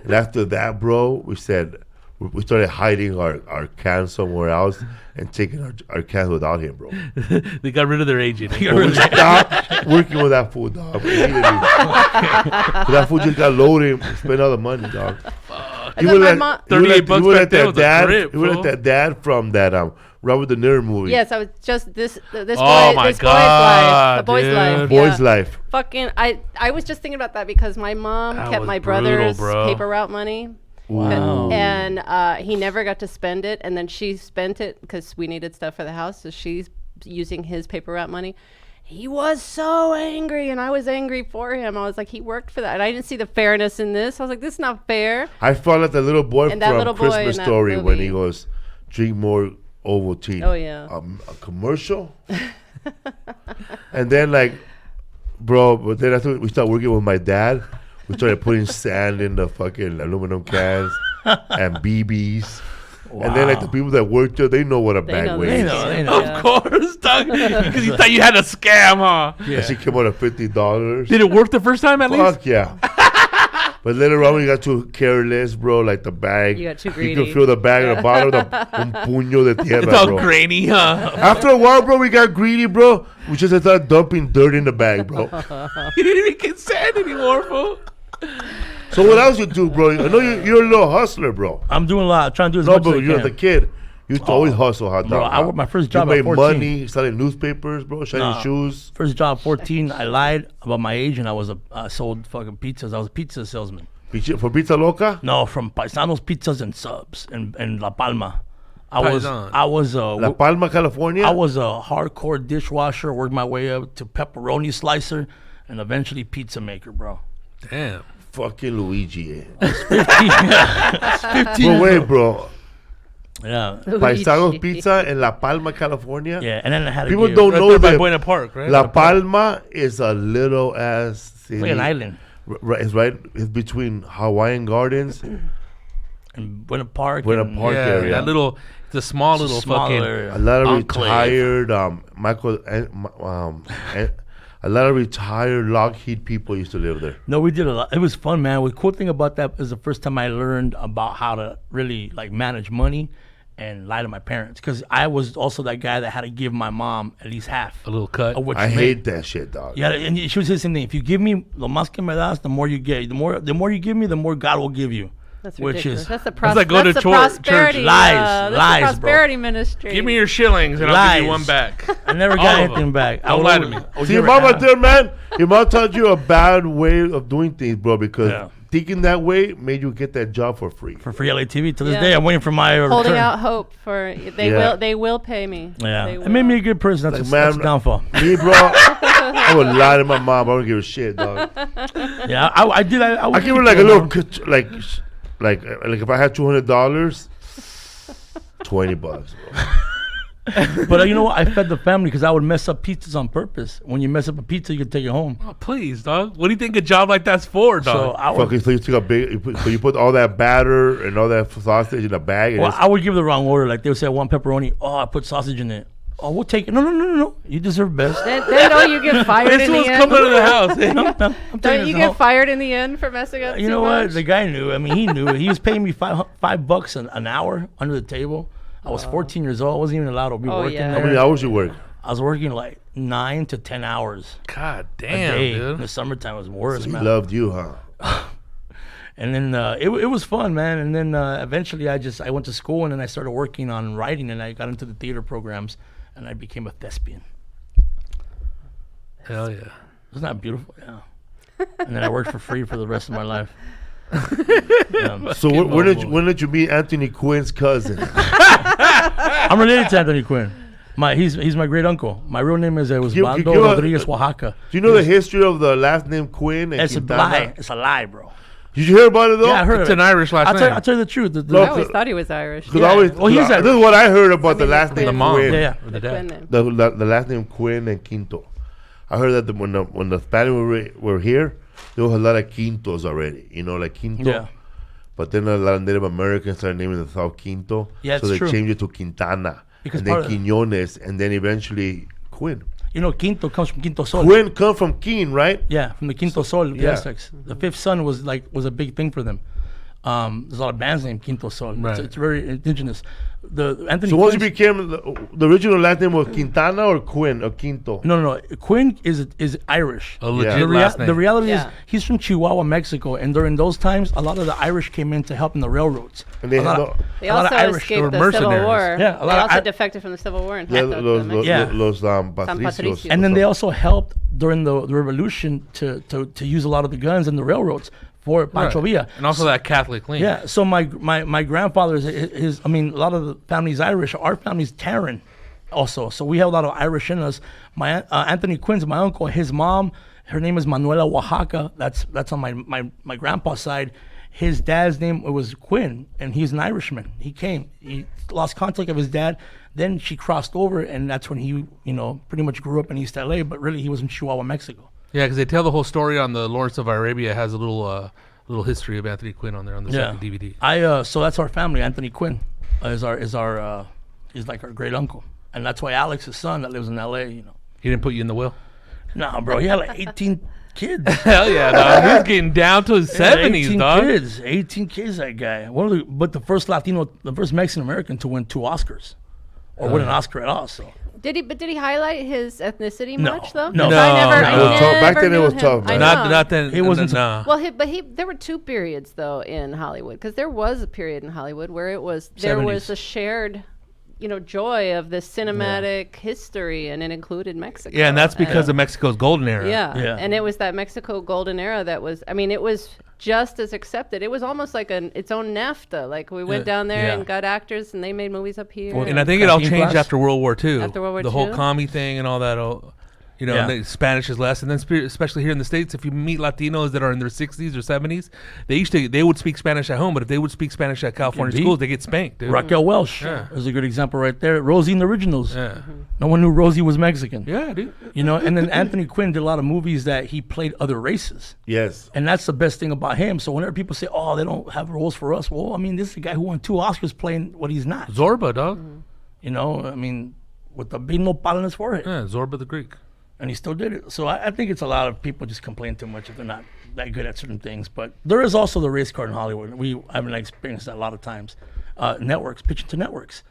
And after that, bro, we started hiding our cans somewhere else and taking our cans without him, bro. They got rid of their agent. But we stopped working with that fool, dog. Immediately. That fool just got loaded and spent all the money, dog. And then my mom. $38 back then was a dad. trip, He was like fool. that dad from that Robert De Niro movie. Yes, I was just this Oh boy, my this God, boy's life. The boy's dude. life. Boy's life. Fucking, I was just thinking about that because my mom That kept was my brutal, brother's bro. paper route money. Wow. And he never got to spend it, and then she spent it because we needed stuff for the house, so she's using his paper route money. He was so angry, and I was angry for him. I was like, he worked for that, and I didn't see the fairness in this. I was like, this is not fair. I felt like the little boy And that from little boy Christmas in that Story when movie. he goes, drink more Ovaltine. Oh, yeah. A commercial. And then like, bro, but then after we started working with my dad, we started putting sand in the fucking aluminum cans and BBs. And then like the people that work there, they know what a bag know weighs. this. They know. Of course, dog. Because you thought you had a scam, huh? Yeah. And she came out at $50. Did it work the first time at least? Fuck yeah. But later on, we got too careless, bro. Like the bag. You got too You greedy. could feel the bag at the bottom, un puño de tierra, It's all bro. grainy, huh? After a while, bro, we got greedy, bro. We just started dumping dirt in the bag, bro. You didn't even get sand anymore, fool. So what else you do, bro? I know you're a little hustler, bro. I'm doing a lot. Trying to do as No, much but as I you're can. the kid. You used to always hustle, hot Bro, dog. I worked my first job You at made 14. money selling newspapers, bro, shining shoes. First job, 14. I lied about my age, and I sold fucking pizzas. I was a pizza salesman. For Pizza Loca? No, from Paisanos Pizzas and Subs in La Palma. Paisan. I was La Palma, California? I was a hardcore dishwasher. Worked my way up to pepperoni slicer, and eventually pizza maker, bro. Damn. Fucking Luigi, eh? 15. But wait, bro. Yeah, Paisanos Pizza in La Palma, California? yeah. And then I had People to don't Right know there by that Buena Park, right? La Palma is a little ass city. It's like an island. It's right. It's between Hawaiian Gardens, In Buena Park. Buena and- Park Yeah, area. that little, it's a small little small fucking. area. A lot of Enclave. retired a lot of retired Lockheed people used to live there. No, we did a lot. It was fun, man. The cool thing about that is the first time I learned about how to really like manage money and lie to my parents. Because I was also that guy that had to give my mom at least half A little cut. of what I she hate made. that shit, dog. Yeah, and she would say the same thing. If you give me lo más que me das, the more you get. The more you give me, the more God will give you. That's which ridiculous. is That's the, like going to the church. prosperity. Lies, that's lies, the bro. prosperity ministry. Give me your shillings and I'll give you Lies. one back. I never All got of anything them. back. Don't lie to me. See, your mom out there, man. Your mom taught you a bad way of doing things, bro, because Yeah. thinking that way made you get that job for free. For free LA TV. To this Yeah. day, I'm waiting for my Holding return. out hope for they will pay me. Yeah, They it made will. me a good person. That's, Like, that's man, a downfall. Me, bro, I would lie to my mom. I don't give a shit, dog. Yeah, I did. I I give her like a little, like if I had $200, $20, bro. But you know what? I fed the family because I would mess up pizzas on purpose. When you mess up a pizza, you can take it home. Oh, please, dog. What do you think a job like that's for, So dog? I would, Fucking, so you took a big, you put all that batter and all that sausage in a bag. And well, just, I would give the wrong order. Like they would say, I want pepperoni. Oh, I put sausage in it. Oh, we'll take it. No. You deserve best. Then don't you get fired this in the was end? coming to the house. No, I'm taking Don't you this get home. fired in the end for messing up? You too know what? much? The guy knew. I mean, he knew. He was paying me $5 an hour under the table. I was 14 years old. I wasn't even allowed to be Oh, working yeah. how there. many hours you work? I was working like 9 to 10 hours God a damn, day. In dude. the summertime was worse, He man. loved you, huh? And then it was fun, man. And then eventually I went to school and then I started working on writing and I got into the theater programs and I became a thespian. Hell yeah. Isn't that beautiful? Yeah. And then I worked for free for the rest of my life. So when did you meet Anthony Quinn's cousin? I'm related to Anthony Quinn. He's my great uncle. My real name is Osvaldo Rodriguez, Oaxaca. Do you know the history of the last name Quinn and It's a Quintana? lie. It's a lie, bro. Did you hear about it though? Yeah, I heard It's it. an Irish last I'll name. tell you the truth. No, I always thought he was Irish. Because I always, Well, he's this is what I heard about the last name The mom. Quinn. Yeah. Or the The dad. Quinn name. The last name Quinn and Quinto. I heard that when the Spaniards were here, there was a lot of Quintos already. You know, like Quinto. Yeah. But then a lot of Native Americans started naming themselves Quinto. Yeah, so it's they true. changed it to Quintana. Because and then part of- Quiñones, and then eventually Quinn. You know, Quinto comes from Quinto Sol. Quinn come from Queen, right? Yeah, from the Quinto Sol, the Yeah. Aztecs. The fifth son was a big thing for them. There's a lot of bands named Quinto Sol. Right. It's very indigenous. The Anthony. So once you Quinn's- became the original last name was Quintana or Quinn or Quinto? No. Quinn is Irish. A legit Yeah. The, last name. the reality is Yeah. he's from Chihuahua, Mexico, and during those times, a lot of the Irish came in to help in the railroads. And they a lot had of- They a lot of also Irish escaped were the Civil mercenaries. War. Yeah, a They lot of also I- defected from the Civil War and Yeah, helped los Yeah. patricios. Patricios. And then they also helped during the revolution to use a lot of the guns and the railroads for Pancho Right. Villa. And also that Catholic link. Yeah, so my grandfather's his I mean a lot of the family's Irish. Our family's Terran also. So we have a lot of Irish in us. My Anthony Quinn's my uncle. His mom, her name is Manuela Oaxaca. That's on my grandpa's side. His dad's name was Quinn, and he's an Irishman. He lost contact of his dad. Then she crossed over, and that's when he, pretty much grew up in East LA. But really, he was in Chihuahua, Mexico. Yeah, because they tell the whole story on the Lawrence of Arabia. It has a little history of Anthony Quinn on there on the second DVD. So that's our family. Anthony Quinn is like our great uncle, and that's why Alex's son that lives in LA. He didn't put you in the will. Nah, bro, he had like 18 kids. Hell yeah, dog. He was getting down to his 70s, 18 dog. kids, 18 kids. That guy, but the first Mexican American to win 2 Oscars, or win an Oscar at all. So Did he highlight his ethnicity No. much though? No. 'Cause I never, No. I It was tough. Back never then it knew was him. tough, I man. know. Not then. It wasn't Nah. Well, there were 2 periods though in Hollywood, because there was a period in Hollywood where there was 70s. a shared, joy of this cinematic history, and it included Mexico. Yeah, and that's because of Mexico's golden era. Yeah, and it was that Mexico golden era that was. I mean, it was just as accepted. It was almost like its own NAFTA. Like we went down there Yeah. and got actors, and they made movies up here. Well, And I think it all Canteen changed class? after World War II. After World War the whole II? commie thing and all that. Yeah. Spanish is less, and then especially here in the States, if you meet Latinos that are in their 60s or 70s, they would speak Spanish at home, but if they would speak Spanish at California Indeed. schools, they get spanked, dude. Raquel Welch Yeah. is a good example right there. Rosie in the Originals. Yeah, No one knew Rosie was Mexican. yeah, dude. And then Anthony Quinn did a lot of movies that he played other races. Yes. And that's the best thing about him. So whenever people say, "Oh, they don't have roles for us," well, I mean, this is a guy who won 2 Oscars playing what he's not. Zorba, dog. With the big nopal in his forehead, Yeah, Zorba the Greek. and he still did it. So I think it's a lot of people just complain too much if they're not that good at certain things. But there is also the race card in Hollywood. We haven't experienced that a lot of times. Networks, pitching to networks,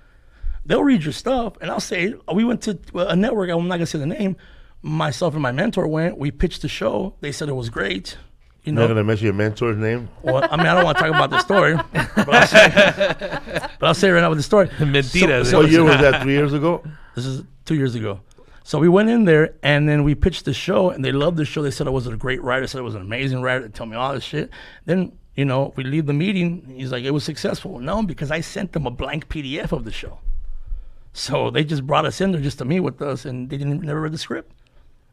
they'll read your stuff, and I'll say, we went to a network. I'm not gonna say the name. Myself and my mentor went. We pitched the show. They said it was great. You're not gonna mention your mentor's name. Well, I mean, I don't want to talk about the story, but I'll say right now with the story. Mentira. So- What year was that? 3 years ago. This is 2 years ago. So we went in there, and then we pitched the show, and they loved the show. They said I was a great writer. Said it was an amazing writer. They told me all this shit. Then, you know, we leave the meeting. He's like, it was successful. No, because I sent them a blank PDF of the show. So they just brought us in there just to meet with us, and they never read the script.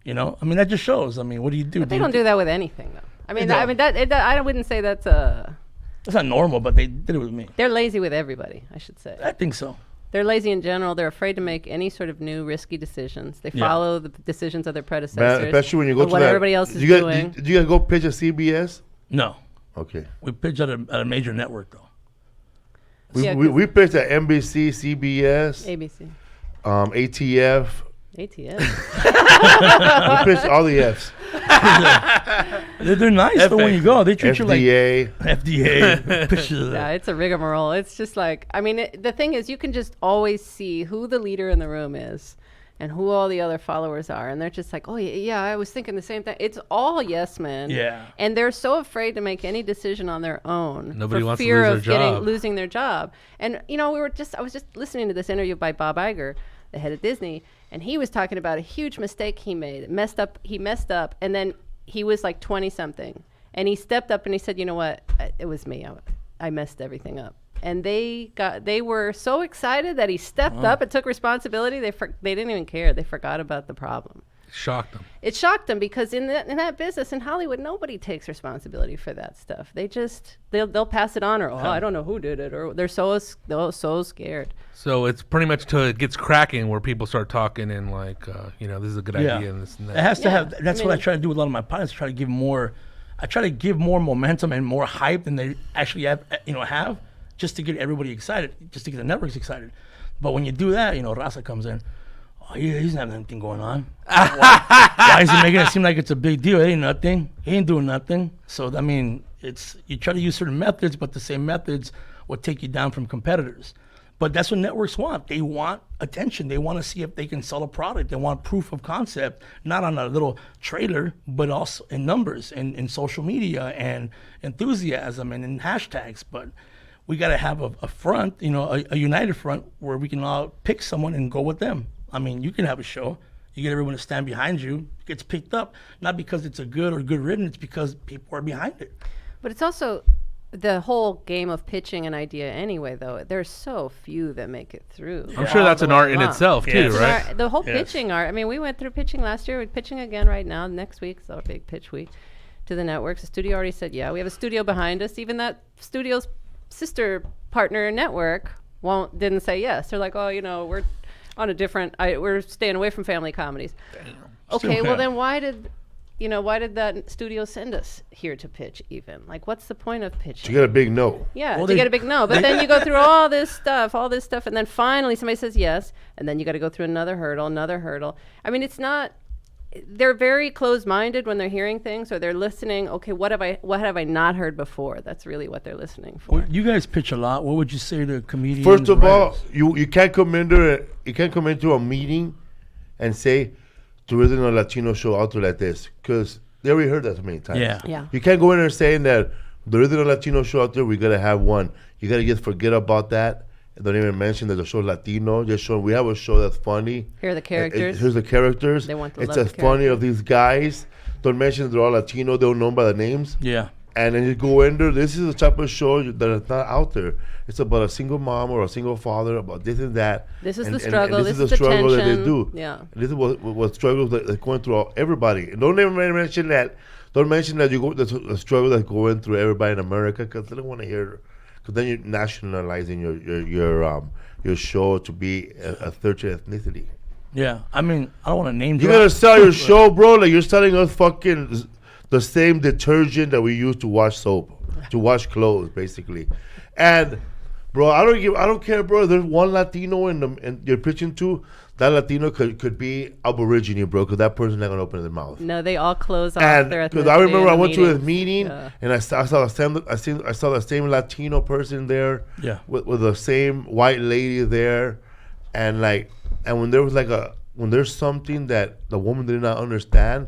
You know, I mean, that just shows. I mean, what do you do? But they don't do that with anything, though. I mean, don't. I wouldn't say that's That's not normal, but they did it with me. They're lazy with everybody, I should say. I think so. They're lazy in general. They're afraid to make any sort of new risky decisions. They Yeah. follow the decisions of their Man, predecessors. especially when you go or to what that. everybody else is Did you guys, doing. did you guys go pitch at CBS? No, Okay. we pitched at a major network though. Yeah, We pitched at NBC, CBS, ABC. ATF. ATF. We pitched all the Fs. They're nice though when you go. They treat you like FDA. FDA. Pictures. Yeah, it's a rigmarole. It's just like, I mean, the thing is, you can just always see who the leader in the room is and who all the other followers are. And they're just like, oh, yeah, I was thinking the same thing. It's all yes men. Yeah. And they're so afraid to make any decision on their own. Nobody for wants to fear lose of their job. losing their job. And, you know, I was just listening to this interview by Bob Iger, the head of Disney, and he was talking about a huge mistake he made. He messed up, and then he was like 20-something. And he stepped up and he said, you know what? It was me. I messed everything up. And they were so excited that he stepped up and took responsibility. They didn't even care. They forgot about the problem. Shocked them. It shocked them because in that business in Hollywood, nobody takes responsibility for that stuff. They'll pass it on, or I don't know who did it, or they're so scared. So it's pretty much till it gets cracking where people start talking and like, this is a good idea and this and It that. has to have. That's I what I mean- try to do with a lot of my pilots. Try to give more. I try to give more momentum and more hype than they actually have, just to get everybody excited, just to get the networks excited. But when you do that, Raza comes in. Oh, he's not having anything going on. Why is he making it seem like it's a big deal? It ain't nothing. He ain't doing nothing. So I mean, you try to use certain methods, but the same methods will take you down from competitors. But that's what networks want. They want attention. They want to see if they can sell a product. They want proof of concept, not on a little trailer, but also in numbers and in social media and enthusiasm and in hashtags. But we got to have a front, a united front where we can all pick someone and go with them. I mean, you can have a show. You get everyone to stand behind you. It gets picked up, not because it's a good or good written. It's because people are behind it. But it's also the whole game of pitching an idea anyway, though. There's so few that make it through. I'm sure that's an art in itself too, Yes. right? The whole Yes. pitching art. I mean, we went through pitching last year. We're pitching again right now. Next week's our big pitch week to the networks. The studio already said, yeah. We have a studio behind us. Even that studio's sister partner network didn't say yes. They're like, oh, we're on a different. We're staying away from family comedies. Okay, well then why did that studio send us here to pitch even? Like, what's the point of pitching? You get a big no. Yeah, Well, to they- get a big no. But then you go through all this stuff, and then finally somebody says yes, and then you got to go through another hurdle. I mean, it's not. They're very closed-minded when they're hearing things, or they're listening. Okay, what have I not heard before? That's really what they're listening for. Well, you guys pitch a lot. What would you say to comedians? First of all, writers? you can't come into a meeting and say there isn't a Latino show out there like this, because they already heard that so many times. Yeah. You can't go in there saying that there isn't a Latino show out there. We gotta have one. You gotta just forget about that. Don't even mention that the show's Latino. Just show we have a show that's funny. Here are the characters. Here's the characters. They want to it's love as the funny of these guys. Don't mention that they're all Latino. They don't know by the names. Yeah. And then you go in there. This is a type of show that is not out there. It's about a single mom or a single father, about this and that. This is and, the struggle. And This this is the the struggle that they tension. do. Yeah. And this is what struggles that's going through everybody. And don't even mention that. Don't mention that the struggle that's going through everybody in America, because they don't want to hear. Because then you're nationalizing your show to be a third ethnicity. Yeah. I mean, I don't want to name You drop. gotta sell your show, bro. Like you're selling us fucking the same detergent that we use to wash soap, to wash clothes, basically. And, bro, I don't care, bro. There's one Latino and you're pitching to. That Latino could be Aborigine, bro, because that person's not gonna open their mouth. No, they all close off And their because I remember ethnicity I in went the to his meetings. meeting Yeah. and I saw the same Latino person there, Yeah. with the same white lady there, and when there was when there's something that the woman did not understand,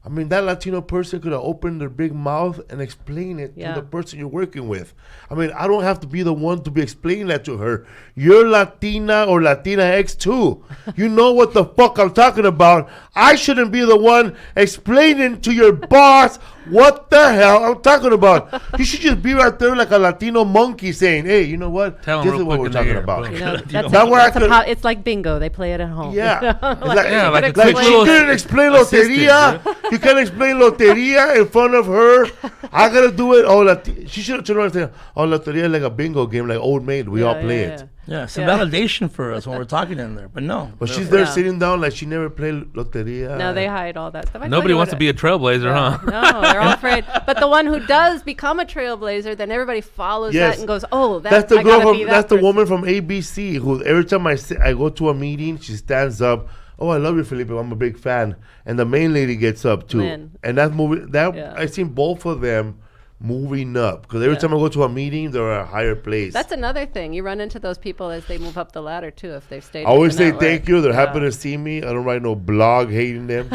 I mean, that Latino person could have opened their big mouth and explained it Yeah. to the person you're working with. I mean, I don't have to be the one to be explaining that to her. You're Latina or Latina X too. You know what the fuck I'm talking about. I shouldn't be the one explaining to your boss what the hell I'm talking about. You should just be right there like a Latino monkey saying, hey, you know what? Tell 'em This real is what quick we're in the talking ear. about. Boom. You know, That way I that's could- it's like bingo. They play it at home. Yeah. You know? Yeah, like a you quick Like little- she couldn't explain assistant, loteria. You can't explain loteria in front of her. I gotta do it. Oh, she should have turned around and said, "Oh, loteria is like a bingo game, like Old Maid. We all play it." Yeah, it's a Yeah. validation for us when we're talking in there. But no. But she's there Yeah. sitting down like she never played loteria. No, they hide all that stuff. I tell Nobody you wants what, to be a trailblazer, huh? No, they're all afraid. But the one who does become a trailblazer, then everybody follows Yes. that and goes, "Oh, That's the I girl gotta from. be that That's the person." woman from ABC who every time I go to a meeting, she stands up. Oh, I love you, Felipe. I'm a big fan. And the main lady gets up too. Lynn. And that movie, Yeah. I seen both of them moving up because every Yeah. time I go to a meeting, they're at a higher place. That's another thing. You run into those people as they move up the ladder too. If they've stayed. I always with the say network. thank you. They're happy Yeah. to see me. I don't write no blog hating them.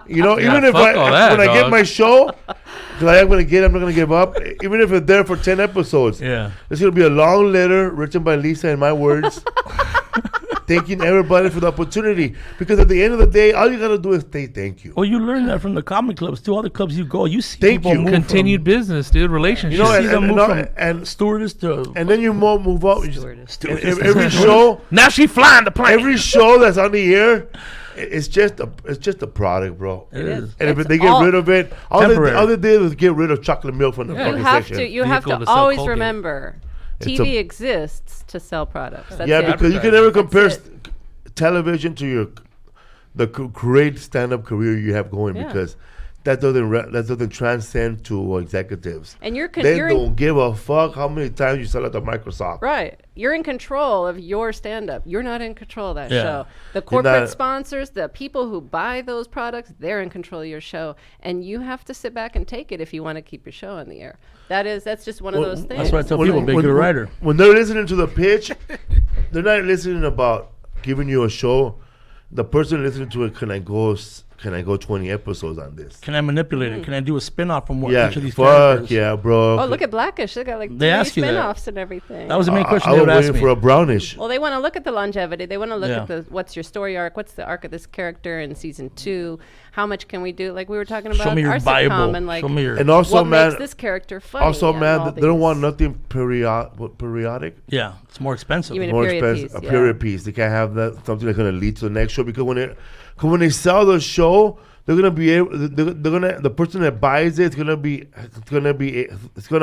You know, Yeah, even if fuck all that, when I get dog. my show, because I am gonna get, I'm not gonna give up. Even if it's there for 10 episodes, Yeah. it's gonna be a long letter written by Lisa in my words, thanking everybody for the opportunity. Because at the end of the day, all you gotta do is say thank you. Well, you learn that from the comic clubs too. All the clubs you go, you see Thank people you. move Continued business, dude. Relationships. You know, You see them move from and stewardess to and then you move up. Stewardess. Every show, Now she flying the plane. every show that's on the air, it's just a product, bro. It is. And if It's they get all- rid of it, all Temporary. they did was get rid of chocolate milk from the Yeah. You fucking have section. to. You have Vehicle to to sell always Colgate. remember, It's TV a- exists to sell products. That's Yeah, it. because you can never compare That's television to the great stand-up career you have going, Yeah. because that doesn't transcend to executives. And you're They you're don't give a fuck how many times you sell at the Microsoft. right. You're in control of your stand-up. You're not in control of that Yeah. show. The corporate not- sponsors, the people who buy those products, they're in control of your show, and you have to sit back and take it if you want to keep your show on the air. That's just one of Well, those things. That's what I tell people. Be a good writer. When they're listening to the pitch, they're not listening about giving you a show. The person listening to it, can I go 20 episodes on this? Can I manipulate it? Can I do a spin-off from what Yeah, each of these fuck characters? yeah, bro. Oh, look at Blackish. They got like They 3 ask you that. spin-offs and everything. That was the main question I they was would ask waiting me. for a brownish. Well, they want to look at the longevity. They want to look Yeah. at what's your story arc, what's the arc of this character in season 2, how much can we do? Like we were talking about Show me your our Bible. sitcom and like Show me your. And also, what man, makes this character funny. also, and man, all they don't want these- nothing periodic. Yeah, it's more expensive. You mean More period expensive, piece, a yeah. period piece. They can't have that something that's gonna lead to the next show, because when they sell the show, they're gonna be able. They're gonna, the person that buys it's gonna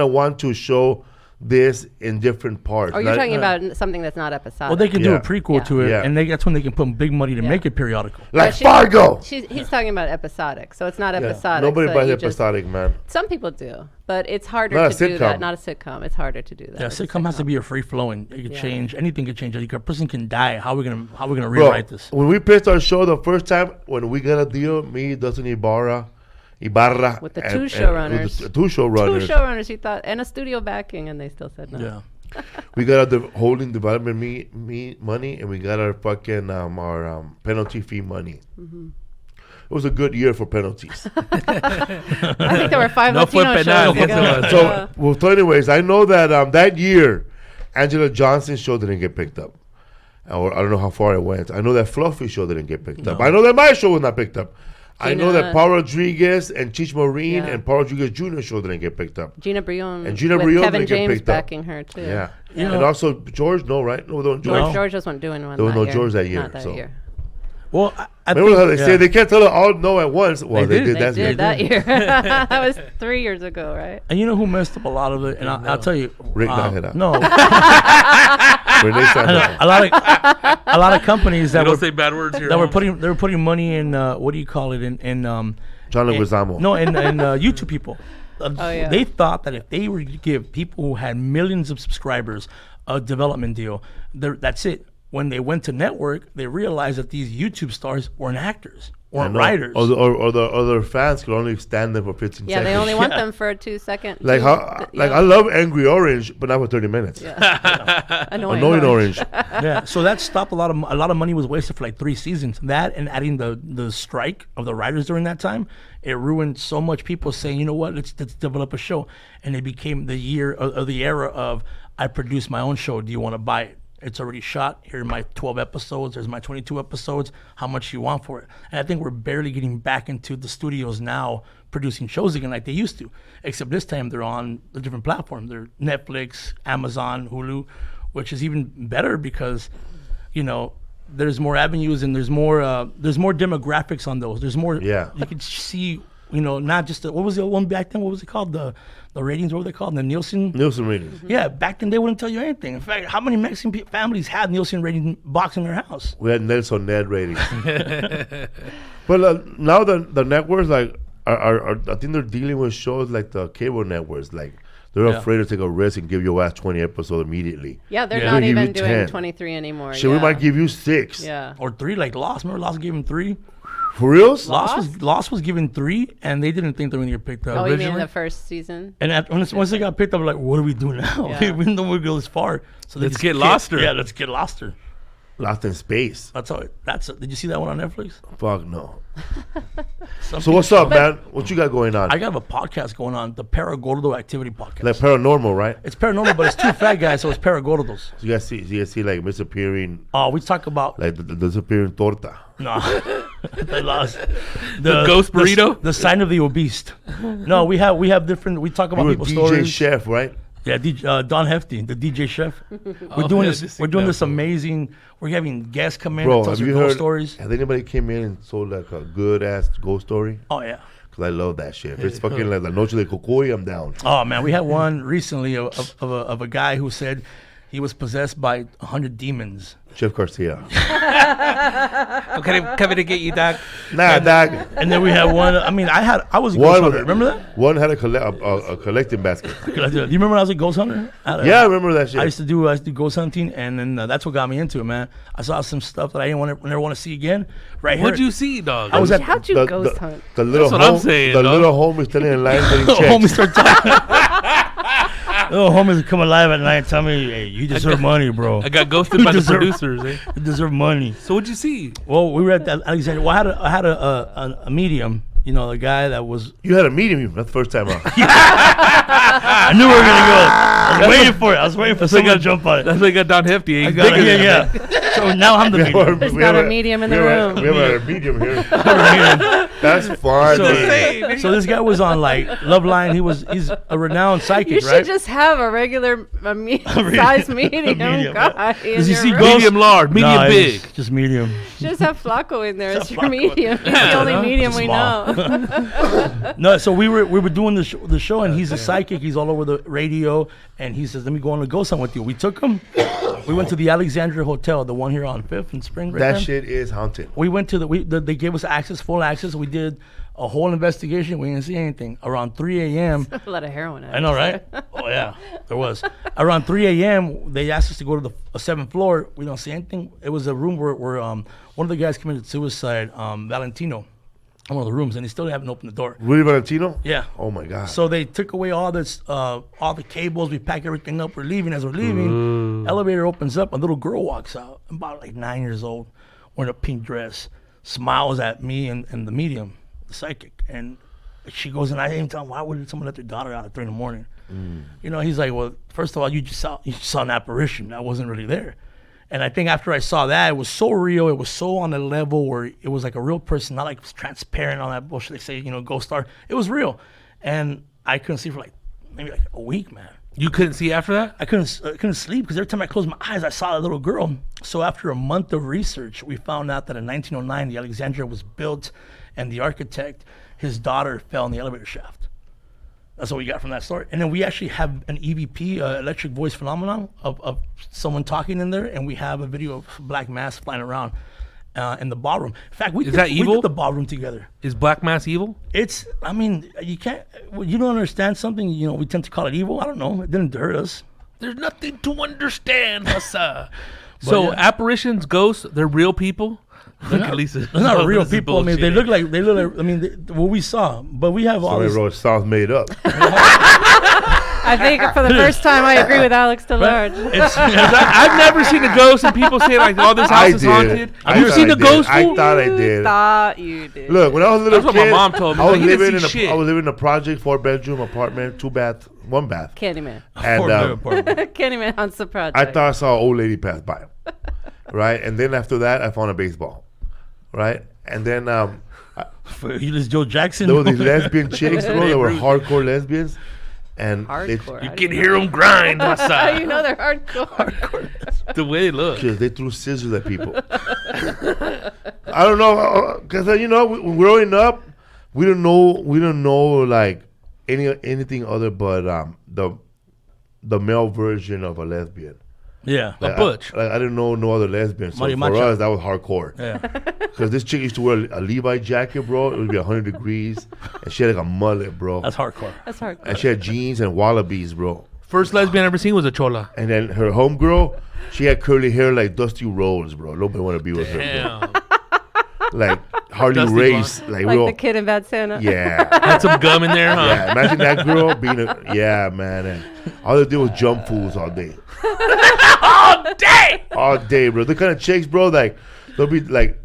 want to show this in different parts. Oh, you're Not- talking about something that's not episodic. Well, they can do Yeah. a prequel Yeah. to it, Yeah. and that's when they can put big money to Yeah. make it periodical. like But Fargo. He's talking about episodic, so it's not Yeah. episodic. Nobody so buys you just- episodic, man. Some people do, but it's harder Not a to do that. sitcom. Not a sitcom. It's harder to do that. Yeah, as a sitcom has to sitcom. be a free flowing. It could Yeah. change. Anything could change. A person can die. How are we gonna Bro, rewrite this? when we pitched our show the first time, when we got a deal, me, Dustin Ibarra, With the and- two and showrunners. with the two Two showrunners. showrunners, he thought, and a studio backing, and they still said no. Yeah. We got our holding development me money, and we got our fucking our penalty fee money. Mm-hmm. It was a good year for penalties. I think there were 5 No fue Latino penal, shows. what's ago. the- So, well, so anyways, I know that that year, Angela Johnson's show didn't get picked up. Or I don't know how far it went. I know that Fluffy show didn't get picked up. I know that my show was not picked up. I know that Gina- Paul Rodriguez and Cheech Maureen Yeah. and Paul Rodriguez Jr. show didn't get picked up. Gina Brion. And Gina with Brion Kevin didn't get James picked up. backing her too. Yeah. You And know- also George, no, right? No, George, No. George wasn't doing one. There was that no year. George that year, Not that so. year. Well, I Remember think, how they yeah. say they can't tell it all no at once? Well, They they, did. did. They That's did good. that year. That was 3 years ago, right? And you know who messed up a lot of it? And I'll tell you. Rick Nájera. No. Renee Sanders. a lot of companies You that don't were say bad words here. that were homie. putting money in what do you call it in John Leguizamo. no in YouTube people. Oh, yeah. They thought that if they were to give people who had millions of subscribers a development deal, that's it. When they went to network, they realized that these YouTube stars weren't actors weren't writers. Or the other fans could only stand there for 15 Yeah, seconds. they only want them for a 2 second. Like I love Angry Orange, but not for 30 minutes. Yeah. Annoying Orange. Yeah, so that stopped a lot of money was wasted for like 3 seasons. That and adding the strike of the writers during that time, it ruined so much. People saying, you know what, let's develop a show, and it became the year of the era of I produce my own show. Do you want to buy it? It's already shot. Here are my 12 episodes. There's my 22 episodes. How much you want for it? And I think we're barely getting back into the studios now producing shows again like they used to. Except this time they're on a different platform. They're Netflix, Amazon, Hulu, which is even better because, there's more avenues and there's more demographics on those. There's more. Yeah. You can see, not just what was the one back then? What was it called? The ratings, what were they called? The Nielsen ratings. Yeah, back then they wouldn't tell you anything. In fact, how many Mexican families had Nielsen rating box in their house? We had Nelson Ned ratings. But now the networks are I think they're dealing with shows like the cable networks. Like they're afraid to take a risk and give your ass 20 episodes immediately. Yeah, they're not even doing 10. 23 anymore. Shit, we might give you 6. Yeah. Or 3, like Lost. Remember Lost gave him 3? For reals? Lost was given 3, and they didn't think they were going to get picked up. Oh, you mean the first season? And once they got picked up, like, what do we do now? Yeah. We didn't know we'd go this far. So Let's get Loster. Yeah, let's get Loster. Lost in Space. Did you see that one on Netflix? Fuck no. So what's up, man? What you got going on? I got a podcast going on, the Paragordo Activity Podcast. Like paranormal, right? It's paranormal, but it's 2 fat guys, so it's Paragordos. So you guys see like disappearing. Oh, we talk about Like the disappearing torta. no, the lost, The ghost burrito? the sign of the obese. No, we have different. We talk about You were people's DJ stories. Chef, right? Yeah, Don Hefty, the DJ chef. We're doing this. We're doing this amazing. We're having guests come in Bro, and tell have us you ghost heard? stories. Has anybody came in and told like a good ass ghost story? Oh yeah. Cause I love that shit. If it's fucking like La Noche de Cocoy, I'm down. Oh man, we had one recently of a guy who said he was possessed by 100 demons. Chef Garcia. I'm coming to get you, Doc. Nah, dog. And then we had one. I mean, I was a One ghost was hunter. Remember that? One had a collecting basket. Do you remember when I was a ghost hunter? Yeah, I remember that shit. I used to do ghost hunting, and then that's what got me into it, man. I saw some stuff that I never want to see again. Right here. What'd you see, dog? I was at How'd you ghost hunt? The little That's what I'm saying, The dog. little homies standing in line getting homies checked. start talking. Little homies come alive at night and tell me, hey, you deserve money, bro. I got ghosted by the deserve- producers. Eh? You deserve money. So what'd you see? Well, we were at that Alexander. Well, I had a medium. The guy that was. You had a meeting. That's the first time out. I knew we were gonna go. I was waiting for it. I was waiting for someone to jump on it. That's why I got Don Hefty. He's I got it. bigger than me. Yeah. So now I'm the medium. There's not a medium in the room. We have a medium here. That's fun. dude. So this guy was on like Love Line. He's a renowned psychic, You should right? just have a regular size medium guy. Does he in see your ghosts? room. Medium large, medium No, big. it's just medium. Just have Flacco in there as your Flacco. medium. He's the only medium we Small. know. No, so we were doing the show, and he's a psychic. He's all over the radio, and he says, "Let me go on a ghost hunt with you." We took him. We went to the Alexandria Hotel, the one here on 5th and Spring. Right That there. shit is haunted. We went to they gave us full access. We did a whole investigation. We didn't see anything. Around 3 a.m. A lot of heroin. I know, right? Oh yeah, there was. Around 3 a.m. they asked us to go to the 7th floor. We don't see anything. It was a room where one of the guys committed suicide, Valentino, in one of the rooms, and they still haven't opened the door. Rudy Valentino? Yeah. Oh my God. So they took away all the cables. We pack everything up. We're leaving. As we're leaving, elevator opens up. A little girl walks out, about like 9 years old, wearing a pink dress, smiles at me and the medium, the psychic, and she goes, and I didn't tell him, why would someone let their daughter out at 3 a.m? He's like, well, first of all, you just saw an apparition. I wasn't really there. And I think after I saw that, it was so real. It was so on a level where it was like a real person, not like transparent on that bullshit. They say, ghost star. It was real. And I couldn't see for maybe a week, man. You couldn't see after that? I couldn't sleep because every time I closed my eyes, I saw a little girl. So after a month of research, we found out that in 1909, the Alexandria was built, and the architect, his daughter, fell in the elevator shaft. That's what we got from that story. And then we actually have an EVP, electric voice phenomenon, of someone talking in there, and we have a video of black mass flying around in the ballroom. In fact, we Is that evil? did the ballroom together. Is Black Mass evil? You can't, you don't understand something, we tend to call it evil. I don't know. It didn't hurt us. There's nothing to understand, Hassa. So yeah. apparitions, ghosts, they're real people? Look at Lisa. They're not Oh, real this is people. I mean, they bullshit. look like. I mean, what we saw, but we have all Somebody this. wrote sounds made up. I think for the first time I agree with Alex DeLarge. I've never seen a ghost, and people say like, "Oh, this I house is did. haunted." I Have you thought seen I the did. ghost? I fool? thought I did. Thought you did. Look, when I was a little That's kid, what my mom told me. I was Like, he didn't living in see a shit. I was living in a project, 4-bedroom apartment, 2 bath, 1 bath, Candyman. and Candyman haunts the project. I thought I saw an old lady pass by, right? And then after that, I found a baseball, right? And then You just Joe Jackson. there were these lesbian chicks, bro. They were hardcore lesbians, and they, Hardcore. You can hear them grind How outside. you know they're hardcore? The way they look. they threw scissors at people. I don't know, cause you know, growing up, we don't know like anything other but the male version of a lesbian. Yeah. A butch. I didn't know no other lesbian. So Mari for Macha. us, that was hardcore. Yeah. Because this chick used to wear a Levi jacket, bro. It would be 100 degrees, and she had like a mullet, bro. That's hardcore. That's hardcore. And she had jeans and wallabies, bro. First lesbian I ever seen was a chola. And then her homegirl, she had curly hair like Dusty Rhodes, bro. Nobody want to be with her, Damn. bro. Like Harley Dusty Race, blonde. like Like real. the kid in Bad Santa. Yeah. Had some gum in there, huh? Yeah, imagine that girl being yeah, man. And all they do was jump fools all day. All day, bro. The kind of chicks, bro, like they'll be like,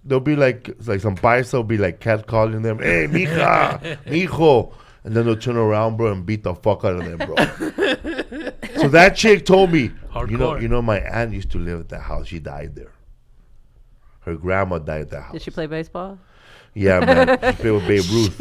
they'll be like some paisa will be like catcalling them. Hey, mija, mijo, and then they'll turn around, bro, and beat the fuck out of them, bro. So that chick told me, Hardcore. you know, my aunt used to live at that house. She died there. Her grandma died at that house. Did she play baseball? Yeah, man. She played with Babe Ruth.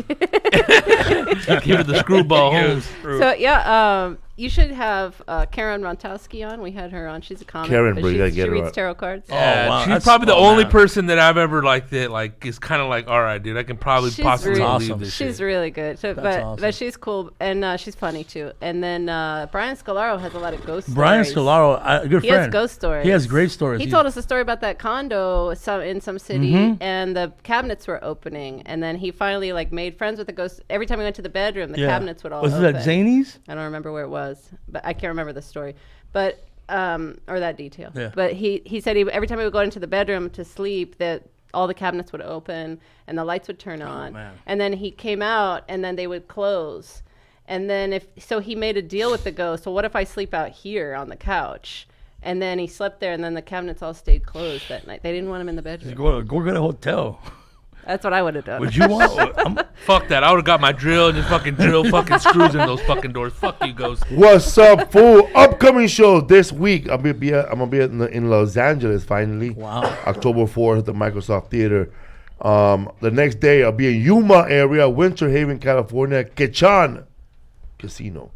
Give it the screwball Holmes. So yeah, you should have Karen Rontowski on. We had her on. She's a comic. Karen, but bro, you gotta she get her reads on. tarot cards. Yeah, wow, she's that's- probably the oh, only man. person that I've ever liked that like is kind of like, all right, dude, I can probably She's possibly really- believe awesome. this She's shit. really good. So, but awesome. she's cool and she's funny too. And then Brian Scalaro has a lot of ghost Brian stories. Scalaro, a good He friend. has ghost stories. He has great stories. He told us a story about that condo in some city, and the cabinets were opening, and then he finally like made friends with the ghost. Every time we went to the bedroom, the cabinets would all Was open. it at Zany's? I don't remember where it was, but I can't remember the story. But or that detail. Yeah. But he said every time he would go into the bedroom to sleep that all the cabinets would open and the lights would turn on. man. And then he came out and then they would close. And then he made a deal with the ghost. So what if I sleep out here on the couch? And then he slept there and then the cabinets all stayed closed that night. They didn't want him in the bedroom. Go get a hotel. That's what I would have done. Would you want? Fuck that. I would have got my drill and just fucking drill fucking screws in those fucking doors. Fuck you, ghost. What's up, fool? Upcoming show this week. I'm gonna be in Los Angeles finally. Wow. October 4th at the Microsoft Theater. The next day I'll be in Yuma area, Winter Haven, California, Quechan Casino.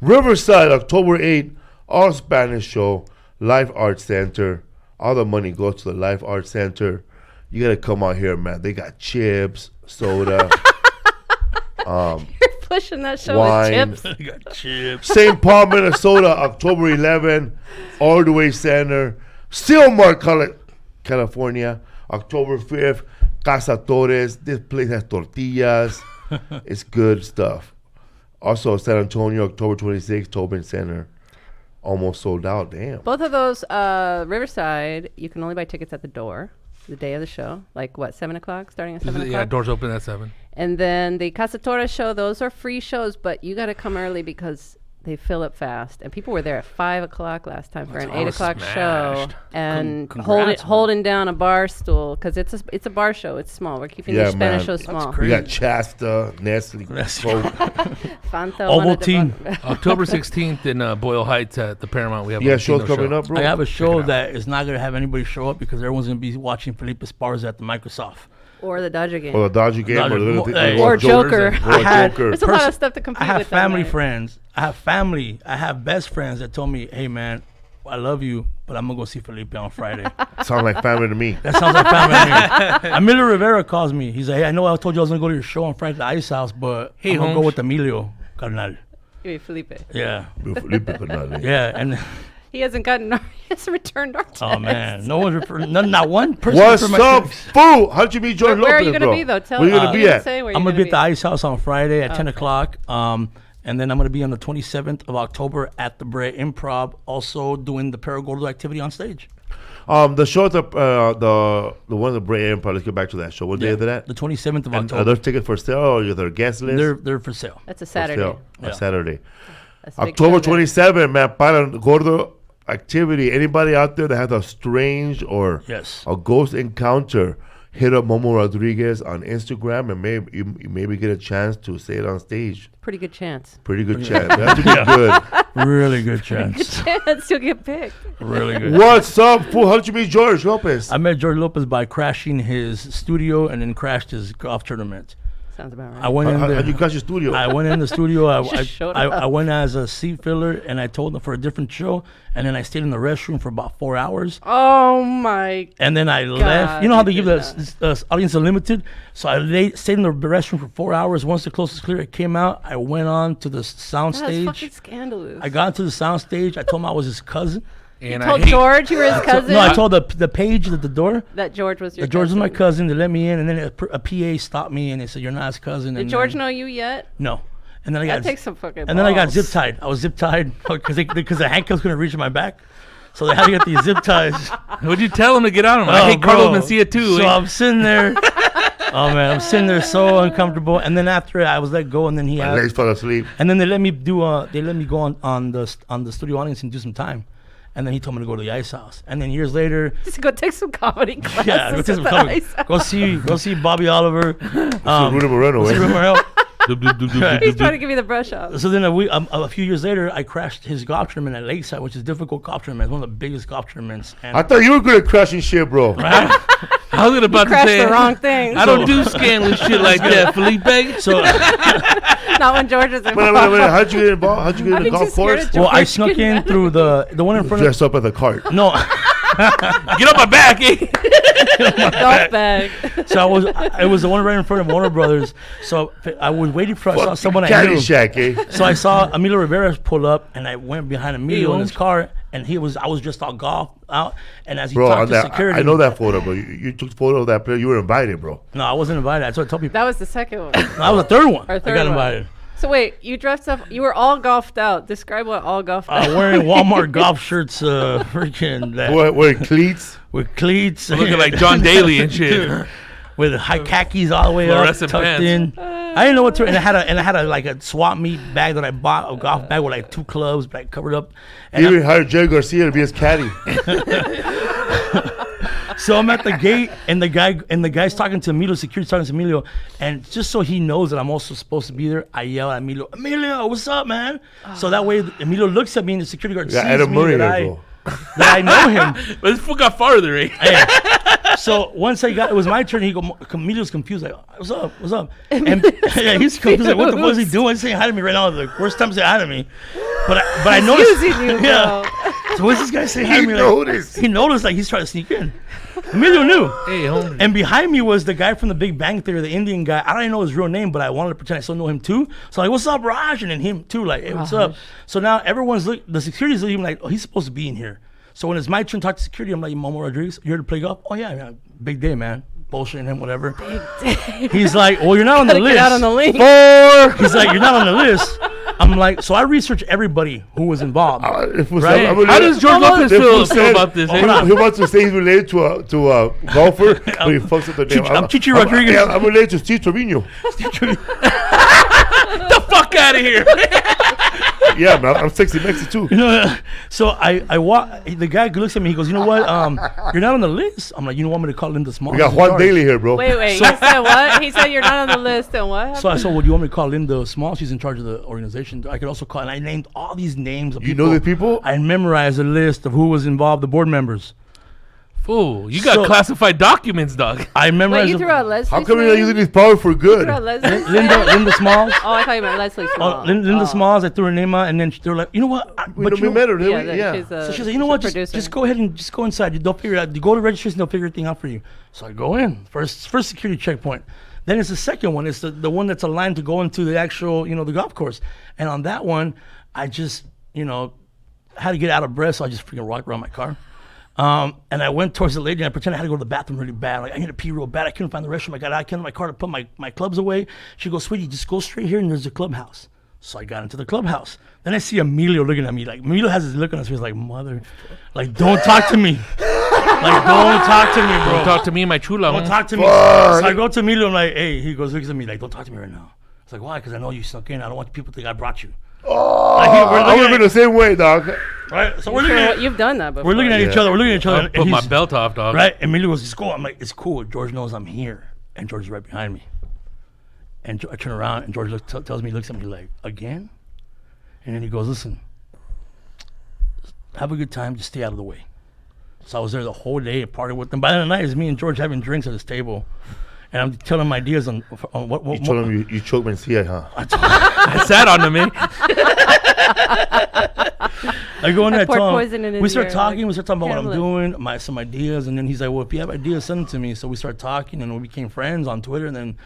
Riverside, October 8th, all Spanish show, Life Arts Center. All the money goes to the Life Arts Center. You gotta come out here, man. They got chips, soda. You're pushing that show Wine. with chips. You got chips. St. Paul, Minnesota, October 11th, Ordway Center, Stillmart, California, October 5th, Casa Torres. This place has tortillas. It's good stuff. Also, San Antonio, October 26th, Tobin Center. Almost sold out. Damn. Both of those, Riverside, you can only buy tickets at the door the day of the show. Like, what, 7 o'clock? Starting at 7 Yeah, o'clock? doors open at 7. And then the Casa Torres show, those are free shows, but you got to come early because they fill up fast. And people were there at 5 o'clock last time for an 8 o'clock show. smashed. And Congrats, man. holding down a bar stool because it's a bar show. It's small. We're keeping the Spanish show small. We got Shasta, Nestle, Coke. Fanta, Ovaltine. October 16th in Boyle Heights at the Paramount. We have You a got shows Latino coming show. up, bro? I have a show that is not going to have anybody show up because everyone's going to be watching Felipe Esparza at the Microsoft. Or the Dodger game. Or the Dodger game. Or Joker. Or I had- Joker. There's a lot of stuff to compete I have with. family that night. friends. I have family. I have best friends that told me, hey, man, I love you, but I'm going to go see Felipe on Friday. Sounds like family to me. That sounds like family to me. Emilio Rivera calls me. He's like, hey, I know I told you I was going to go to your show on Friday at the Ice House, but Hey, I'm going to go Holmes. with Emilio, carnal. You mean Felipe. Yeah. Felipe Fernandez. Yeah. And, He hasn't returned our text. oh, man. No one's referred, not one person. What's referred my up, text. fool? How'd you meet George Where are Lopez, you going to bro? be, though? Tell Where you us. going to You be didn't at? say where I'm you're going to be at the be. Ice House on Friday at 10 Okay. o'clock. And then I'm going to be on the 27th of October at the Brea Improv, also doing the Paragordo activity on stage. The show at the one of the Bray Empire. Let's get back to that show. What day is that? The 27th of And October. are those tickets for sale or are there guest list? They're for sale. That's a For Saturday. sale. Yeah. A Saturday. That's a big October Saturday. 27, man. Para Gordo activity. Anybody out there that has a strange or Yes. a ghost encounter, hit up Momo Rodriguez on Instagram and maybe get a chance to say it on stage. Pretty good chance. Pretty good chance. That should be good. Really good Good chance. chance to get picked. Really good. What's up, fool? How did you meet George Lopez? I met George Lopez by crashing his studio and then crashed his golf tournament. Sounds about right. I went in there. How'd you catch your studio? I went in the studio. Just showed I up. went as a seat filler, and I told them for a different show. And then I stayed in the restroom for about 4 hours. Oh my! And then I left. You know how they give the audience unlimited? So I stayed in the restroom for 4 hours. Once the close was clear, it came out. I went on to the sound That's fucking stage. scandalous. I got into the sound stage. I told him I was his cousin. And told George you were his cousin. No, I told the page at the door. that George was your. George was cousin. my cousin. They let me in, and then a PA stopped me, and they said, "You're not his cousin." Did and George then, know you yet? No. And then I That got takes some fucking. and then I got balls. zip tied. I was zip tied because the handcuffs couldn't reach my back, so they had to get these zip ties. What'd you tell him to get on him? I hate Carlos Mencia too. So eh? I'm sitting there. Oh man, I'm sitting there so uncomfortable. And then after I was let go, and then My legs fell asleep. and then they let me go on the studio audience and do some time. And then he told me to go to the Ice House. And then years later, Just go take some comedy classes. yeah, go, take some at the cover. Ice House. go see Bobby Oliver. Rudy Moreno, see eh? Rudy Moreno. He's trying to give you the brush off. So then a few years later, I crashed his golf tournament at Lakeside, which is a difficult golf tournament. It's one of the biggest golf tournaments. And I thought you were good at crashing shit, bro. I was about to Crashed say the wrong thing. I don't do scandalous shit like that, Felipe. so, Not when George is involved. Wait. How'd you get involved? How'd you get in the think golf she's scared course? of well, I George snuck getting in mad. through the one in front of. Dressed up at the cart. No, Get on my back, eh? Golf bag. so it was the one right in front of Warner Brothers. So I was waiting for I saw someone I knew. Caddyshack, eh? So I saw Emilio Rivera pull up, and I went behind Emilio in his car, and I was just all golf out, and as he Bro, talked to security, I know that photo, bro. You took photo of that player. You were invited, bro. No, I wasn't invited. That's what I told people. That was the second one. That was the third one. Or I third got one. invited. So wait, you dressed up. You were all golfed out. Describe what all golfed out. Wearing Walmart golf shirts, freaking that Wearing cleats. with cleats, Looking like John Daly and shit. with high khakis all the way up, Fluorescent tucked pants. in. I didn't know what to. And I had a swap meet bag that I bought, a golf bag with like 2 clubs, but I covered up. And He even hired Jerry Garcia to be his caddy. so I'm at the gate, and the guy's talking to Emilio, security's talking to Emilio, and just so he knows that I'm also supposed to be there, I yell at Emilio, what's up, man? So that way Emilio looks at me, and the security guard Yeah, sees Adam me Murray that there, bro. I know him. But this fool got farther, eh? Hey. So once it was my turn, Emilio's confused, like, what's up? And yeah, he's confused, like, what the fuck is he doing? He's saying hi to me right now. The worst time to say hi to me. But I noticed. Using you, bro. Yeah. So what's this guy saying hi to He me? noticed. He noticed, like, he's trying to sneak in. Emilio knew. Hey, homie. And behind me was the guy from the Big Bang Theory, the Indian guy. I don't know his real name, but I wanted to pretend I still know him too. So I'm like, what's up, Raj? And then him too, like, hey, what's up? So now the security's looking like, oh, he's supposed to be in here. So when it's my turn to talk to security, I'm like, Momo Rodriguez, you here to play golf? Oh yeah, man, big day, man. Bullshitting him, whatever. He's like, well, you're not on the Gotta list. get out on the link. He's like, you're not on the list. I'm like, so I researched everybody who was involved. Right? How does George Lopez feel about this? Eh? He wants to say he's related to a golfer, but he fucks up the name. I'm Chichi Rodriguez. I'm related to Steve Trevino. The fuck out of here. Yeah, man, I'm sexy Mexi too. So I walk. The guy looks at me. He goes, you know what? You're not on the list. I'm like, you don't want me to call Linda Small? We got Juan Daly here, bro. Wait. He said what? He said you're not on the list, and what? So I said, well, do you want me to call Linda Small? She's in charge of the organization. I could also call, and I named all these names of You people. know the people? I memorized a list of who was involved, the board members. Fool, you got So- classified documents, dog. I Wait, memorized. you threw out Leslie. How come you're not using his power for You good? threw out Leslie. Linda Smalls. Oh, I thought you meant Leslie Small. Linda Smalls. I threw her name out, and then they were like, you know what? We met her, didn't Yeah, we? that Yeah. she's a- So she's like, you know what? producer. Just go ahead and just go inside. They'll figure it out. You go to registration, they'll figure everything out for you. So I go in first security checkpoint. Then it's the second one. It's the one that's aligned to go into the actual, the golf course. And on that one, I just, had to get out of breath, so I just freaking walked around my car. And I went towards the lady, and I pretended I had to go to the bathroom really bad. Like, I need to pee real bad. I couldn't find the restroom. I got out in my car to put my clubs away. She goes, sweetie, just go straight here, and there's a clubhouse. So I got into the clubhouse. Then I see Emilio looking at me. Like, Emilio has his look on his face like, mother, like, don't talk to me. Like, don't talk to me, bro. Don't talk to me, my chula. Don't huh? talk to me. Fuck. So I go to Emilio. I'm like, hey. He goes, looks at me like, don't talk to me right now. It's like, why? Because I know you snuck in. I don't want people to think I brought you. Like, I would have been the same way, dog. Right. So we're looking at. You've done that before. We're looking at each other. We're looking at each other. I'll and put my he's- belt off, dog. Right. Emilio goes, it's cool. I'm like, it's cool. George knows I'm here. And George is right behind me. And I turn around and George tells me, looks at me like, again? And then he goes, listen, have a good time. Just stay out of the way. So I was there the whole day, partied with them. By the end of the night, it's me and George having drinks at this table. And I'm telling him ideas on what You told him you choked Mencia, huh? I sat on him, eh? I go in there, I poured tell poison in him, his we start ear, talking, like, we start talking about what I'm handle doing, some ideas, and then he's like, well, if you have ideas, send them to me. So we start talking, and we became friends on Twitter, and then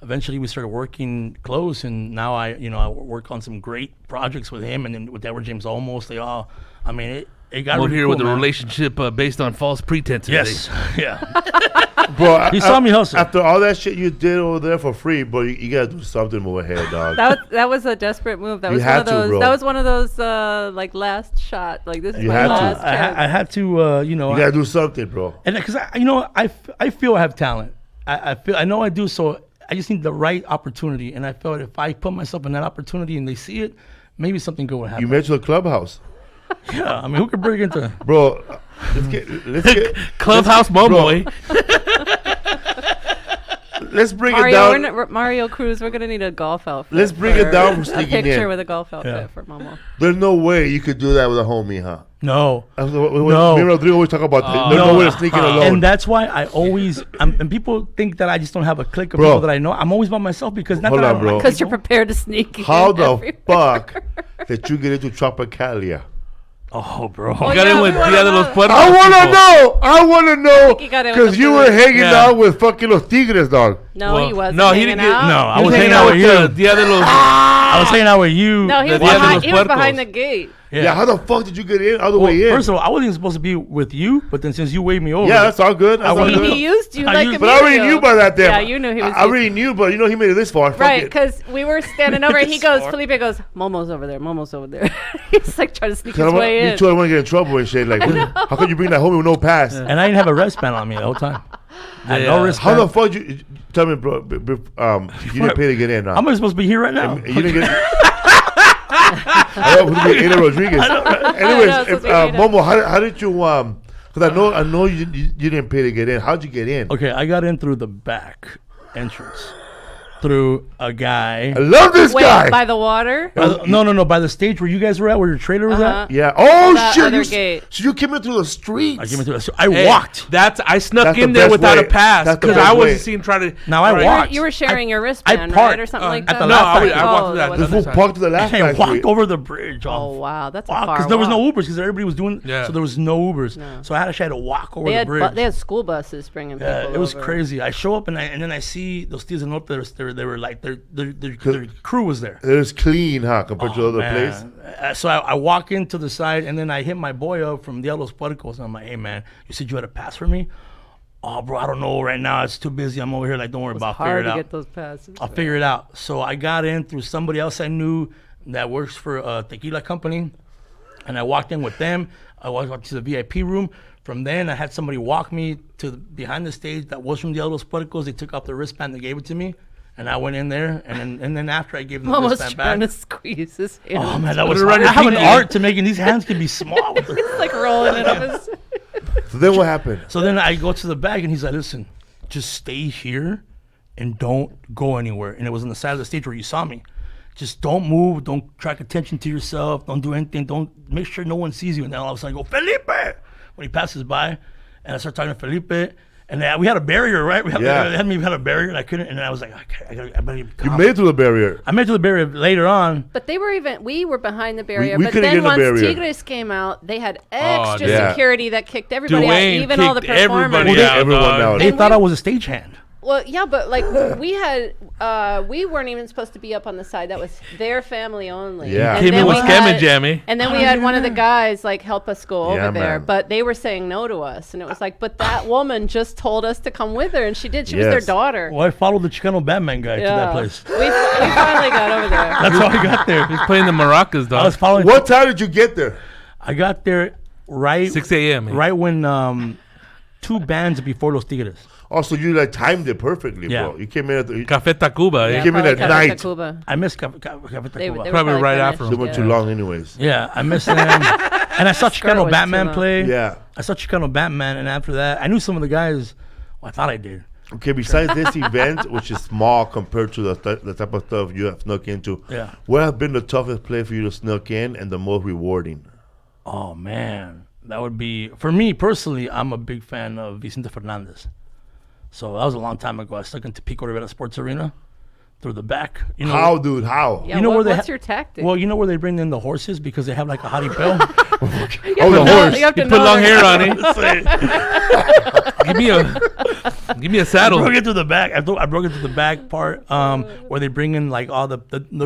eventually we started working close, and now I work on some great projects with him, and then with Edward James Olmos, they all, I mean, it got We're really here cool, with a man. relationship based on false pretenses. Yes, eh? yeah. Bro, He saw me hustle. After all that shit you did over there for free, bro, you gotta do something more here, dog. That was a desperate move. That You was had one of to, those. bro. That was one of those like last shot. Like this is You my had to. last chance. I had to, You gotta do something, bro. and because I feel I have talent. I know I do. So I just need the right opportunity, and I felt if I put myself in that opportunity and they see it, maybe something good would happen. You mentioned the clubhouse, Yeah, I mean, who could break into? bro. Let's get Clubhouse bro. Momo, eh? Let's bring it Mario, down. Mario Cruz. We're gonna need a golf outfit. Let's bring it for- down from a sneaking picture in. with a golf outfit Yeah. for Momo. There's no way you could do that with a homie, huh? No. No. No. Me and Rodrigo always talk about that. There's no way to sneak in alone. And that's why I always, and people think that I just don't have a clique of Bro. people that I know. I'm always by myself because not Hold that I on, don't bro. like Because you're people. prepared to sneak in. How the everywhere. fuck did you get into Tropicalia? Oh, bro. You got yeah, in with we wanna Dia de los know. Puertos. I wanna know he got in with because the you were food. hanging Yeah. out with fucking Los Tigres, dog. No, Well, he wasn't. no, he hanging didn't get- out. No, I He was was hanging out with you. Dia de los. I was hanging out with you. No, he was The Dia de behind. los He was behind Puercos. the gate. Yeah. How the fuck did you get in all the Well, way in? first of all, I wasn't even supposed to be with you, but then since you waved me over, Yeah, that's all good. That's all wasn't- good. He used you I like used- a But I already Emilio. knew by that then. Yeah, you knew he was. I already knew, but you know he made it this far. Fuck Right, it. because we were standing over, and he goes, Felipe goes, Momo's over there, Momo's over there. He's like trying to sneak his way Me in. too, I want to get in trouble and shit. Like, how could you bring that homie with no pass? and I didn't have a wristband on me the whole time. I had Yeah. no How wristband. the fuck you tell me, bro? You didn't pay to get in, huh? How am I supposed to be here right now? You didn't get. I know who's Ada Rodriguez. Anyways, it's supposed to be Ada. Momo, how did you Because I know you didn't pay to get in. How'd you get in? Okay, I got in through the back entrance, through a guy. I love this Wait, guy. by the water? No, by the stage where you guys were at, where your trailer was Uh-huh. at. Yeah. Oh That shit! other gate. So you came in through the streets. I came into the. I Hey, walked. I snuck That's in the there best without way. a pass That's the because best I way. wasn't seen trying to. Now I Right. walked. You were sharing your wristband, parked right, or something like at that? the No, last I time. walked through that. that This wasn't- fool parked to the last I guy walked street. over the bridge. Oh wow, that's a Walk, far because there was no walk. Ubers because everybody was doing. Yeah. So there was no Ubers. No. So I actually had to walk over They the had bridge. they had school buses bringing people. Yeah, it was over. crazy. I show up and then I see those Tios and Norte. They were like their crew was there. It was clean, huh, compared to Oh, other place. man. So I walk into the side and then I hit my boy up from Dia de los Puercos and I'm like, hey man, you said you had a pass for me? Oh bro, I don't know right now. It's too busy. I'm over here. Like, don't worry It was about it. I'll figure hard it to out. get those passes. I'll figure it out. So I got in through somebody else I knew that works for a tequila company. And I walked in with them. I walked up to the VIP room. From then, I had somebody walk me to behind the stage that was from Dia de los Puercos. They took off the wristband. They gave it to me. And I went in there. And then after I gave them the Almost wristband trying back. to squeeze his hand. Oh, man, that was around hard. your I have an pinky. art to making these hands can be small. With the, It's like rolling it up his. So then what happened? so then I go to the back, and he's like, listen, just stay here and don't go anywhere. And it was on the side of the stage where you saw me. Just don't move. Don't attract attention to yourself. Don't do anything. Don't make sure no one sees you. And then all of a sudden I go, Felipe! When he passes by, and I start talking to Felipe. And we had a barrier, right? We had, Yeah. they had a barrier, and I couldn't. And then I was like, I better be You calm. made it through the barrier. I made it to the barrier later on. But we were behind the barrier. we but couldn't get then in the once barrier. Tigres came out, they had Oh, extra yeah. security that kicked everybody Dwayne out, even all the kicked performers. everybody out. Everyone dog. out. They And thought we- I was a stagehand. Well, yeah, but like we weren't even supposed to be up on the side. That was their family only. Yeah. And Came then in with we Scam and had- Jammy. And then we had one of the guys like help us go Yeah, over there, man. but they were saying no to us, and it was like, but that woman just told us to come with her, and she did. She was their Yes. daughter. Well, I followed the Chicano Batman guy to that place. We finally got over there. That's how I got there. He's playing the maracas, I was dog. following. What time did you get there? I got there right 6 a.m. right when 2 bands before Los Tigres. Also, you like timed it perfectly, Yeah. bro. You came in at the. Café Tacuba. Yeah, Eh? came in probably at Café night. Tacuba. I miss Café Tacuba. They were Probably right finished, after. They went too long, anyways. Yeah, I miss them. And I saw Chicano was Batman too long. play. Yeah. I saw Chicano Batman, and after that, I knew some of the guys. Well, I thought I did. Okay, besides this event, which is small compared to the type of stuff you have snuck into, Yeah. what have been the toughest play for you to snuck in and the most rewarding? Oh man, that would be for me personally. I'm a big fan of Vicente Fernandez. So that was a long time ago. I stuck into Pico Rivera Sports Arena through the back. You know, How, dude? How? Yeah, You know where they what's your tactic? well, you know where they bring in the horses because they have like a jaripeo. Oh, the horse. You have to You put know long they're- hair on it. Give me a I saddle. broke it to the back. I broke it to the back part where they bring in like all the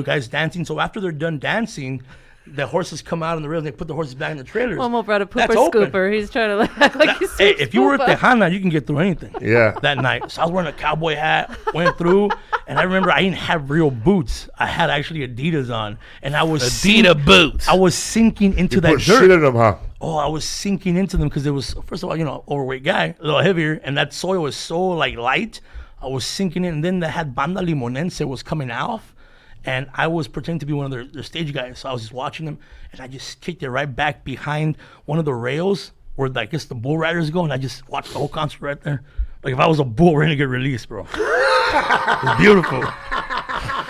guys dancing. So after they're done dancing, the horses come out on the rails and they put the horses back in the trailers. Momo brought a That's pooper open. scooper. He's trying to act like he's Hey, if you were at scuba. Tejana, you can get through anything. Yeah. That night. So I was wearing a cowboy hat, went through, and I remember I didn't have real boots. I had actually Adidas on, and I was Adidas boots. I was sinking into You that put shit dirt. in them, huh? Oh, I was sinking into them because it was, first of all, you know, overweight guy, a little heavier, and that soil was so like light. I was sinking in, and then they had Banda Limonense was coming off, and I was pretending to be one of their stage guys. So I was just watching them, and I just kicked it right back behind one of the rails where I guess the bull riders go, and I just watched the whole concert right there. Like if I was a bull, we're gonna get released, bro. It was beautiful.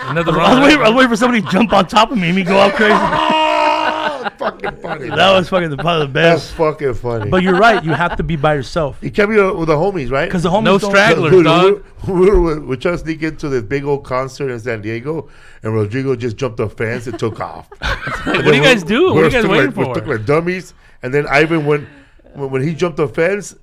Another I was wrong. waiting for somebody to jump on top of me and me go out crazy. Oh, fucking funny. That was fucking probably the That's best. fucking funny. But you're right, you have to be by yourself. you kept me with the homies, right? Because the homies No don't- stragglers, Dude, dog. we're trying to sneak into this big old concert in San Diego, and Rodrigo just jumped the fence and took off. What do you guys do? What are you guys waiting We for? took like dummies, and then Ivan when he jumped the fence,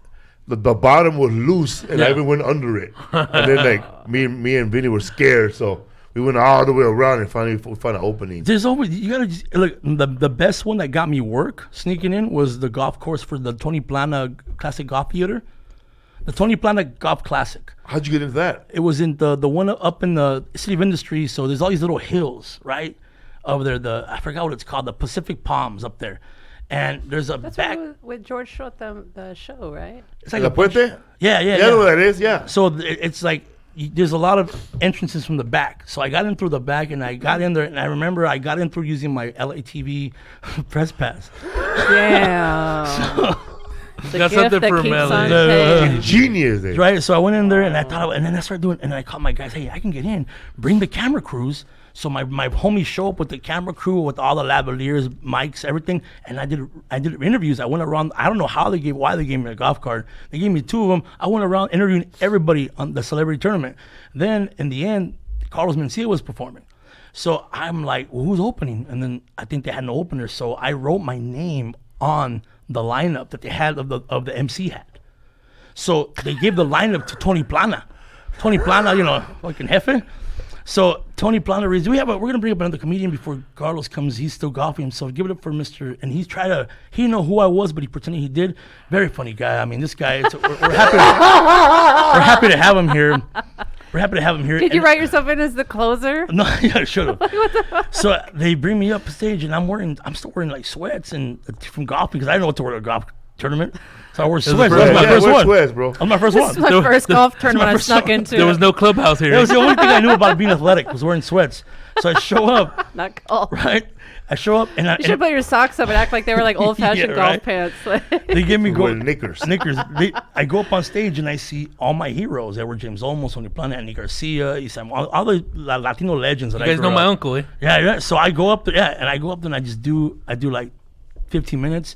the bottom was loose, and Yeah. Ivan went under it. And then like me and Vinny were scared, so we went all the way around and finally we found an opening. There's always you gotta just, look. The best one that got me work sneaking in was the golf course for the Tony Plana Classic Golf Theater. The Tony Plana Golf Classic. How'd you get into that? It was in the one up in the City of Industry. So there's all these little hills right over there. I forgot what it's called. The Pacific Palms up there, and there's a That's back. with George shot the show, right? It's like La a bunch- Puente? Yeah, Yeah, I know what yeah. that is. Yeah. So it's like there's a lot of entrances from the back. So I got in through the back, and I got in there, and I remember I got in through using my LATV press pass. Yeah. The Got gift something that for keeps Melody. on Yeah. paying. Genius. Eh? Right, so I went in there and I thought, and then I started doing, and then I called my guys, hey, I can get in, bring the camera crews. So my homies show up with the camera crew, with all the lavaliers, mics, everything, and I did interviews. I went around. I don't know why they gave me a golf cart. They gave me 2 of them. I went around interviewing everybody on the celebrity tournament. Then in the end, Carlos Mencia was performing. So I'm like, well, who's opening? And then I think they had no opener, so I wrote my name on the lineup that they had of the MC hat. So they gave the lineup to Tony Plana. Tony Plana, you know, fucking jefe. So Tony Plana, we're gonna bring up another comedian before Carlos comes. He's still golfing, so give it up for Mr. And he didn't know who I was, but he pretended he did. Very funny guy. I mean, this guy. We're happy to have him here. We're happy to have him here. Did you And- write yourself in as the closer? No, yeah, I should have. So they bring me up stage, and I'm still wearing like sweats and from golfing because I didn't know what to wear to a golf tournament. So I wore sweats. first That was my one. first wear one. sweats, bro. That was my first This one. is my first golf tournament I first snuck one. into. There was no clubhouse here. That was the only thing I knew about being athletic was wearing sweats. So I show up, Not golf. right? I show up, and You should put your socks up and act like they were like old-fashioned Yeah, golf right. pants. they give me Wearing knickers. Snickers. I go up on stage and I see all my heroes. Edward James Olmos, Sonny Plana, Andy Garcia, all the Latino legends that You I guys grew know my up. uncle, eh? Yeah. So I go up there, and I go up there and I do like 15 minutes,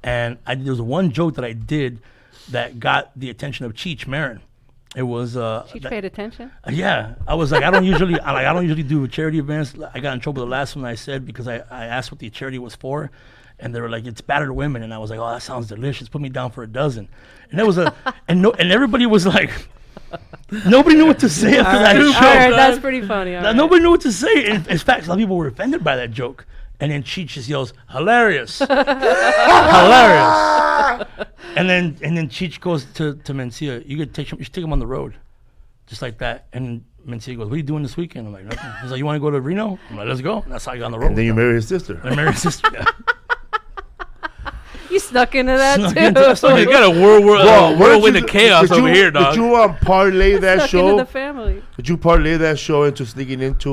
and there was one joke that I did that got the attention of Cheech Marin. It was She paid attention. yeah. I was like, I don't usually do charity events. I got in trouble the last one I said because I asked what the charity was for, and they were like, it's battered women, and I was like, oh, that sounds delicious. Put me down for a dozen, and that was and everybody was like, nobody knew what to say after that All show. right, that's pretty funny. all right. Nobody knew what to say. In fact, a lot of people were offended by that joke. And then Cheech just yells, hilarious. Hilarious. And then Cheech goes to Mencia, you should take him on the road. Just like that. And Mencia goes, what are you doing this weekend? I'm like, nothing. He's like, you want to go to Reno? I'm like, let's go. And that's how I got on the road. And then you marry his sister. I married his sister. Yeah. You snuck into that Snuck too. into- So you got a whirlwind of chaos did over you- here, dog. Did you parlay that Snuck show? into the family. Did you parlay that show into sneaking into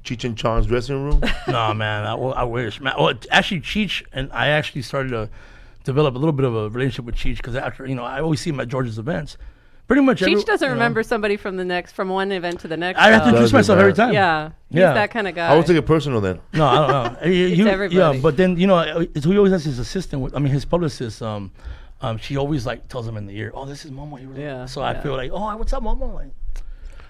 Cheech and Chong's dressing room? No, man, I wish. Man, well, actually, Cheech and I actually started to develop a little bit of a relationship with Cheech because after, I always see him at George's events. Pretty much. Cheech doesn't remember somebody from from one event to the next. I have to though. introduce myself every time. Yeah, he's Yeah. that kind of guy. I would take it personal then. No, I don't know. It's everybody. Yeah, but then it's who he always has his assistant with. I mean, his publicist. She always like tells him in the ear, "Oh, this is Momo." Yeah, So I feel like, "Oh, what's up, Momo?" Like,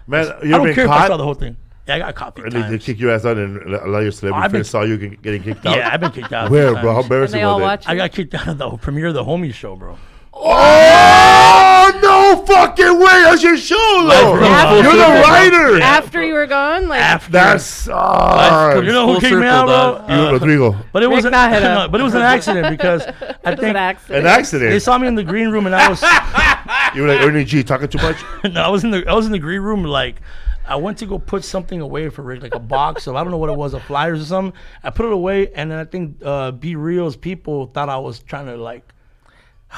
Man, I you ever don't been care if I saw caught? the whole thing. Yeah, I got caught a few And they times. kick your ass out and a lot of your celebrity I've been- friends saw you getting kicked out? Yeah, I've been kicked out. a few Where, bro? How times. embarrassing And they all was watch that? I got kicked out of the premiere of the Homie show, bro. Oh, no fucking way. That's your show, though. After- You're the writer. After you were gone, like After That's you know who Full kicked me circle, out, dog. bro? you, Rodrigo. But it was Rick Naheda. no, but it was an accident because I it was think an accident. An they accident. saw me in the green room and I was You were like Ernie G talking too much. no, I was in the green room like I went to go put something away for Rick, like a box of I don't know what it was, a flyers or something. I put it away and then I think Be Real's people thought I was trying to like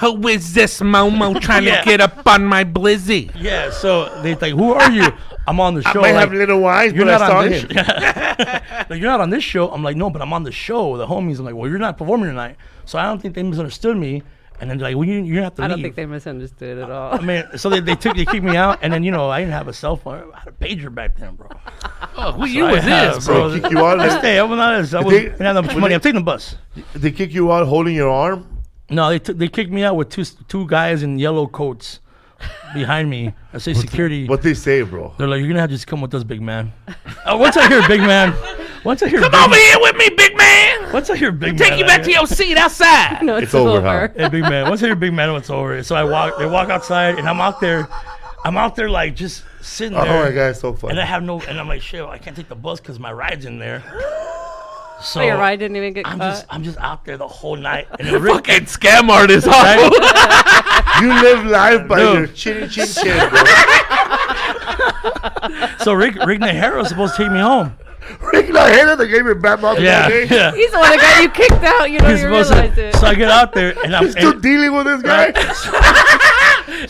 Who is this Momo trying Yeah. to get up on my blizzy? yeah, so they like, who are you? I'm on the show. I might like, have little wines, you're but I not saw on this. him. Like, you're not on this show. I'm like, no, but I'm on the show. The homies. I'm like, well, you're not performing tonight. So I don't think they misunderstood me. And then they're like, well, you're gonna have to I leave. don't think they misunderstood at all. I mean, so they kicked me out, and then I didn't have a cell phone. I had a pager back then, bro. Oh, what year I was had, this, bro. bro? Kick you out. I stay. I was not. I They- didn't have that much money. I'm taking the bus. They kick you out holding your arm. No, they kicked me out with two guys in yellow coats behind me. I say security. What they say, bro? They're like, you're gonna have to just come with us, big man. Once I hear big man, Come over here with me, big man. Once I hear big man, Take you back to your seat outside. No, It's over, huh? Hey, big man. Once I hear big man, it's over. So they walk outside, and I'm out there like just sitting Oh there. my god, it's so funny. And I'm like, shit, I can't take the bus because my ride's in there. So your ride didn't even get I'm caught. just out there the whole night. And then Rick, Fucking scam artist, huh? You live life by Dude. your chin chin, bro. so Rick Nahara was supposed to take me home. Rick Naheda, they gave me bad mouth that day. Yeah. He's the one that got you kicked out. You don't He's even supposed realize to, it. so I get out there and I'm Still dealing with this guy.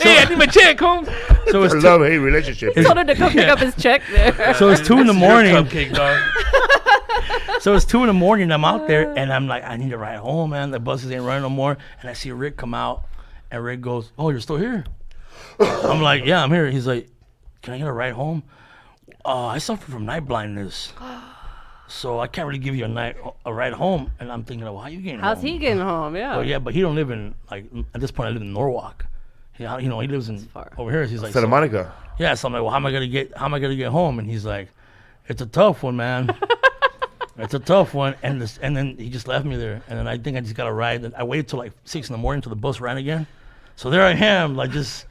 Hey, I need my check, Holmes. so A it's love-hate relationship. Told him to come pick up his check there. so it's 2 in the morning. Cupcake, dog. So it's 2 in the morning. I'm out there and I'm like, I need to ride home, man. The buses ain't running no more. And I see Rick come out, and Rick goes, "Oh, you're still here?" I'm like, "Yeah, I'm here." He's like, "Can I get a ride home?" I suffer from night blindness, so I can't really give you a ride home. And I'm thinking, well, how you getting How's home? he getting home? Yeah. Oh yeah, but he don't live in like at this point. I live in Norwalk. He lives in far. over here. He's like, Santa Monica. yeah. So I'm like, well, how am I gonna get home? And he's like, it's a tough one, man. It's a tough one. And then he just left me there. And then I think I just got a ride. And I waited till like 6 in the morning till the bus ran again. So there I am, like just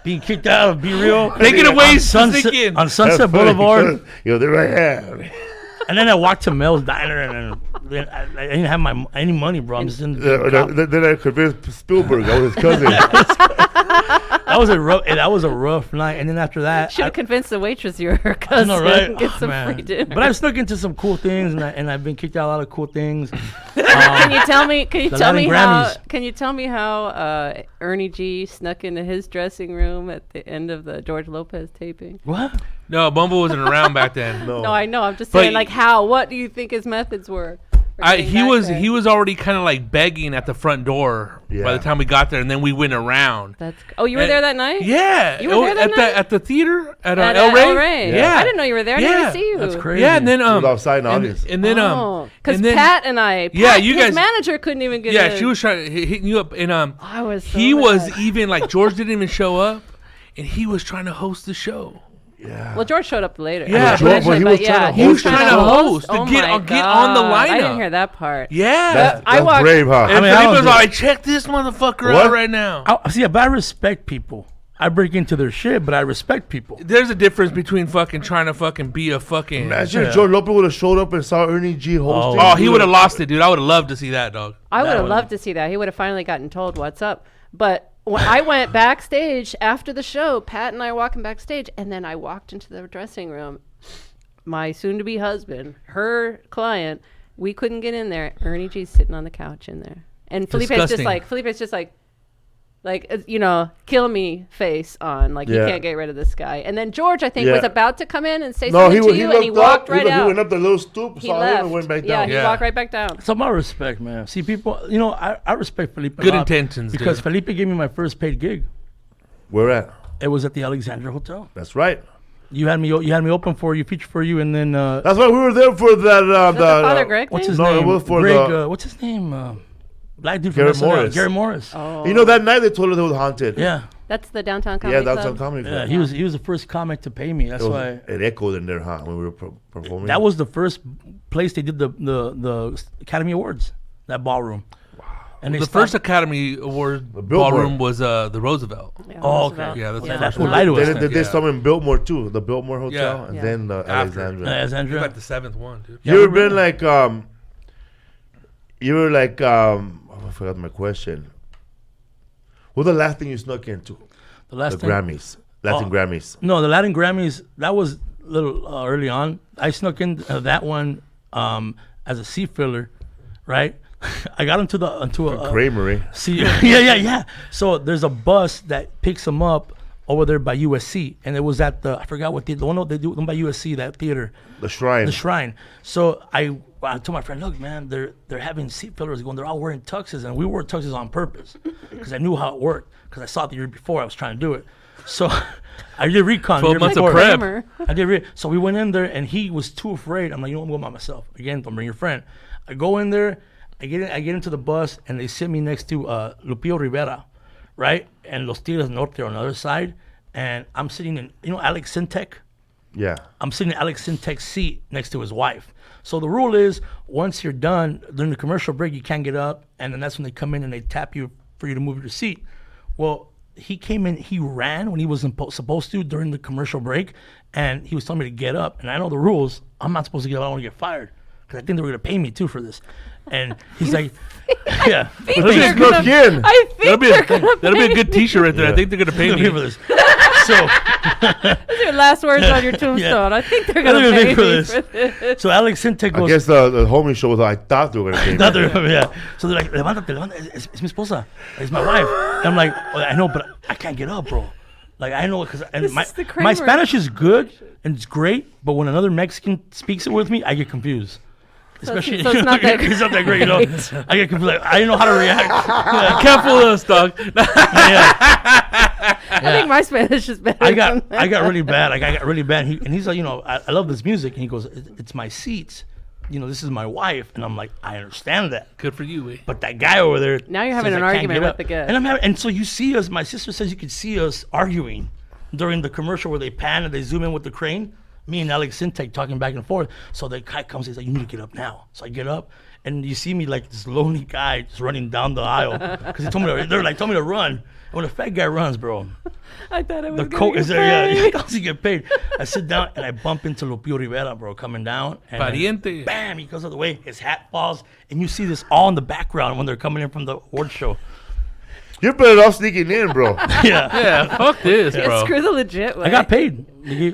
being kicked out of Be Real. Take it away, on Sunset Sneak in. on Sunset That's funny, Boulevard. because, Yo, there I am. And then I walked to Mel's Diner, and then I didn't have any money, bro. I'm just in the Then I convinced Spielberg. I was his cousin. that was a rough night. And then after that, Should have convinced the waitress you were her cousin. I know, right? Get Oh, some man. free dinner. But I've snuck into some cool things, and I've been kicked out a lot of cool things. Can you tell me? Can you The tell Latin me how? Grammys. Can you tell me how Ernie G snuck into his dressing room at the end of the George Lopez taping? What? No, Bumble wasn't around back then. No. No, I know. I'm just But- saying, like, how? What do you think his methods were? for getting He back was there? he was already kind of like begging at the front door by Yeah. the time we got there, and then we went around. That's. Oh, you were And- there that night? Yeah, You were there that at night? the theater at, At El Rey. Rey. Yeah, I didn't know you were there. I didn't Yeah. even see you. That's crazy. Yeah, and then was outside in the audience. and then Because and then- Pat and I. Yeah, Pat, you his guys- manager couldn't even get yeah, in. she was trying hitting you up, and I was. So he was mad. even like George didn't even show up, and he was trying to host the show. Yeah. Well, George showed up later. Yeah, George- well, he was trying to He was host trying to host to Oh get my on the God. I didn't lineup. hear that part. Yeah, That's I walked- brave, huh? and I mean, I Felipe was was like, "Check this motherfucker What? out right now." But I respect people. I break into their shit, but I respect people. There's a difference between fucking trying to fucking be a fucking. Imagine Yeah. if George Lopez would have showed up and saw Ernie G hosting. Oh, he would have lost it, dude. I would have loved to see that, dog. I would have would- loved to see that. He would have finally gotten told what's up. But when I went backstage after the show, Pat and I walking backstage, and then I walked into the dressing room. My soon-to-be husband, her client, we couldn't get in there. Ernie G's sitting on the couch in there. And Felipe's just Disgusting. kill me face on. Like, you Yeah. can't get rid of this guy. And then George, I think, Yeah. was about to come in and say No, something to you, and he looked walked up. right out. He went up the little stoop, He saw left. him, and went back Yeah, down. he Yeah. walked right back down. Some more respect, man. See, people, I respect Felipe. a Good lot intentions, because dude. Felipe gave me my first paid gig. Where at? It was at the Alexandra Hotel. That's right. You had me open for you, feature for you, and then That's why we were there for that. Is that the Father Greg what's thing? his No, it name? was for Greg. the- What's his name? Black dude Gary from SNL. Morris. Gary Morris. Oh. You know, that night they told us it was haunted. Yeah, That's the Downtown Yeah, Comedy that's Club. on Comedy yeah. Club. He was the first comic to pay me. That's why. It echoed in there, huh? When we were performing. That was the first place they did the Academy Awards. That ballroom. Wow. And they The stopped- first Academy Award Billboard. ballroom was the Roosevelt. Yeah, Oh, Roosevelt. okay. Yeah, that's the That's first what one. lied to us. They then. did some in Biltmore too, the Biltmore Hotel, Yeah. and Yeah. then the After. Alexandra. You're Alexandra. like the 7th one, dude. You ever we're been really- I forgot my question. What was the last thing you snuck into? The last The thing. Grammys. Latin Oh. Grammys. No, the Latin Grammys. That was a little early on. I snuck in that one as a seat filler, right? I got into a Kramery. See, yeah. So there's a bus that picks them up over there by USC, and it was at I forgot what the one they do by USC, that theater, The Shrine. the Shrine. So I told my friend, look, man, they're having seat fillers going. They're all wearing tuxes, and we wore tuxes on purpose because I knew how it worked because I saw it the year before. I was trying to do it, so I did recon. 12 the year months of before. prep. Kramer. I did. So we went in there, and he was too afraid. I'm like, you know, I'm going by myself. Again, don't bring your friend. I go in there. I get into the bus, and they sit me next to Lupillo Rivera, right? And Los Tigres Norte on the other side. And I'm sitting in, Alex Sintek? Yeah. I'm sitting in Alex Sintek's seat next to his wife. So the rule is, once you're done, during the commercial break, you can't get up. And then that's when they come in and they tap you for you to move your seat. Well, he came in, he ran when he wasn't supposed to during the commercial break. And he was telling me to get up. And I know the rules. I'm not supposed to get up. I don't want to get fired. Because I think they were going to pay me, too, for this. And he's like, yeah. But they snuck in. I think That'll be a good T-shirt right there. I think they're gonna pay They're me. gonna pay for this. So, Those are your last words on your tombstone. I think they're going to They're pay gonna me pay for this. so Alex Sintek I goes, guess the homie show was I thought they were going to pay me. yeah. So they're like, levántate, es mi esposa, it's my wife. And I'm like, well, I know, but I can't get up, bro. Like, I know, because This my is the Kramer. my Spanish is good and it's great, but when another Mexican speaks it with me, I get confused. Especially, so it's not that it's not that great, I get confused. Like, I didn't know how to react. Yeah. Can't fool us, dog. I think my Spanish is better. I got than that. really bad. Like, I got really bad. He's like, I love this music, and he goes, it's my seats. This is my wife, and I'm like, I understand that. Good for you, eh? But that guy over there. Now you're having says an I can't argument get with up. the guy. And so you see us. My sister says you could see us arguing during the commercial where they pan and they zoom in with the crane. Me and Alex Sintek talking back and forth. So the guy comes and he's like, you need to get up now. So I get up, and you see me like this lonely guy just running down the aisle because told me to run. And when a fat guy runs, bro, I thought I was the gonna coat get is there. Yeah, paid. how does he get paid? I sit down and I bump into Lupillo Rivera, bro, coming down. And then, Pariente. bam, he goes out of the way. His hat falls, and you see this all in the background when they're coming in from the award show. You're better off sneaking in, bro. Yeah, Yeah, fuck this, Yeah, bro. screw the legit way. I got paid. They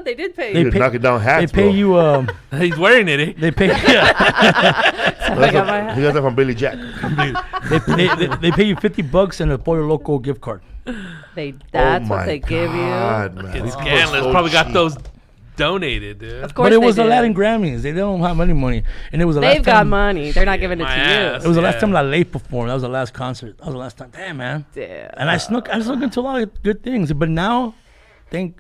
They did pay They you. You're pay- knocking down hats, pay bro. you. He's wearing it, eh? They pay. Yeah, I got my He got that from Billy Jack. they pay you $50 and a Pollo Loco gift card. That's Oh what my they give you. God, man. It's These people are scandalous. so Probably got cheap. those donated, dude. Of course But it was they the did. Latin Grammys. They don't have any money, and it was the They've last got time. money. They're not giving it My to ass. It was the last Yeah. time La Ley performed. That was the last concert. That was the last time. Damn, man. you. Yeah. And I snuck into a lot of good things. But now, thank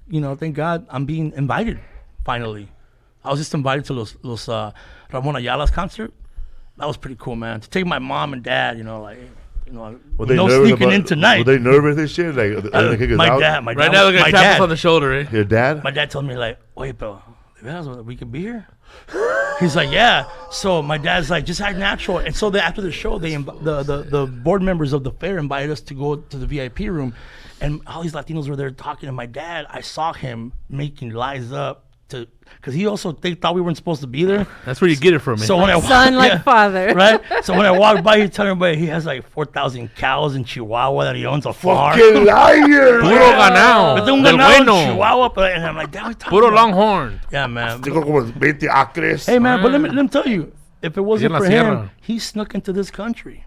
God, I'm being invited. Finally, I was just invited to Los Ramon Ayala's concert. That was pretty cool, man. To take my mom and dad, Were they no nervous sneaking about- in tonight. Were they nervous and shit? Like, are they kick us my out? dad, my Right dad, now, they're my gonna tap us dad, on the shoulder, eh? Your dad? my dad told me like, wait, bro, we could be here. He's like, yeah. So my dad's like, just act natural. And so after the show, the board members of the fair invited us to go to the VIP room, and all these Latinos were there talking. And my dad, I saw him making lies up because they thought we weren't supposed to be there. That's where you get it from, man. So when I Son like father. right? So when I walked by, he telling everybody he has like 4,000 cows in Chihuahua that he owns a farm. Fucking liar, Puro man. ganado. But un Del ganado in bueno. Chihuahua, and I'm like, damn, Puro longhorn. Yeah, man. Tengo como 20 acres. Hey, man, but let me tell you, if it wasn't En la for him, sierra. he snuck into this country.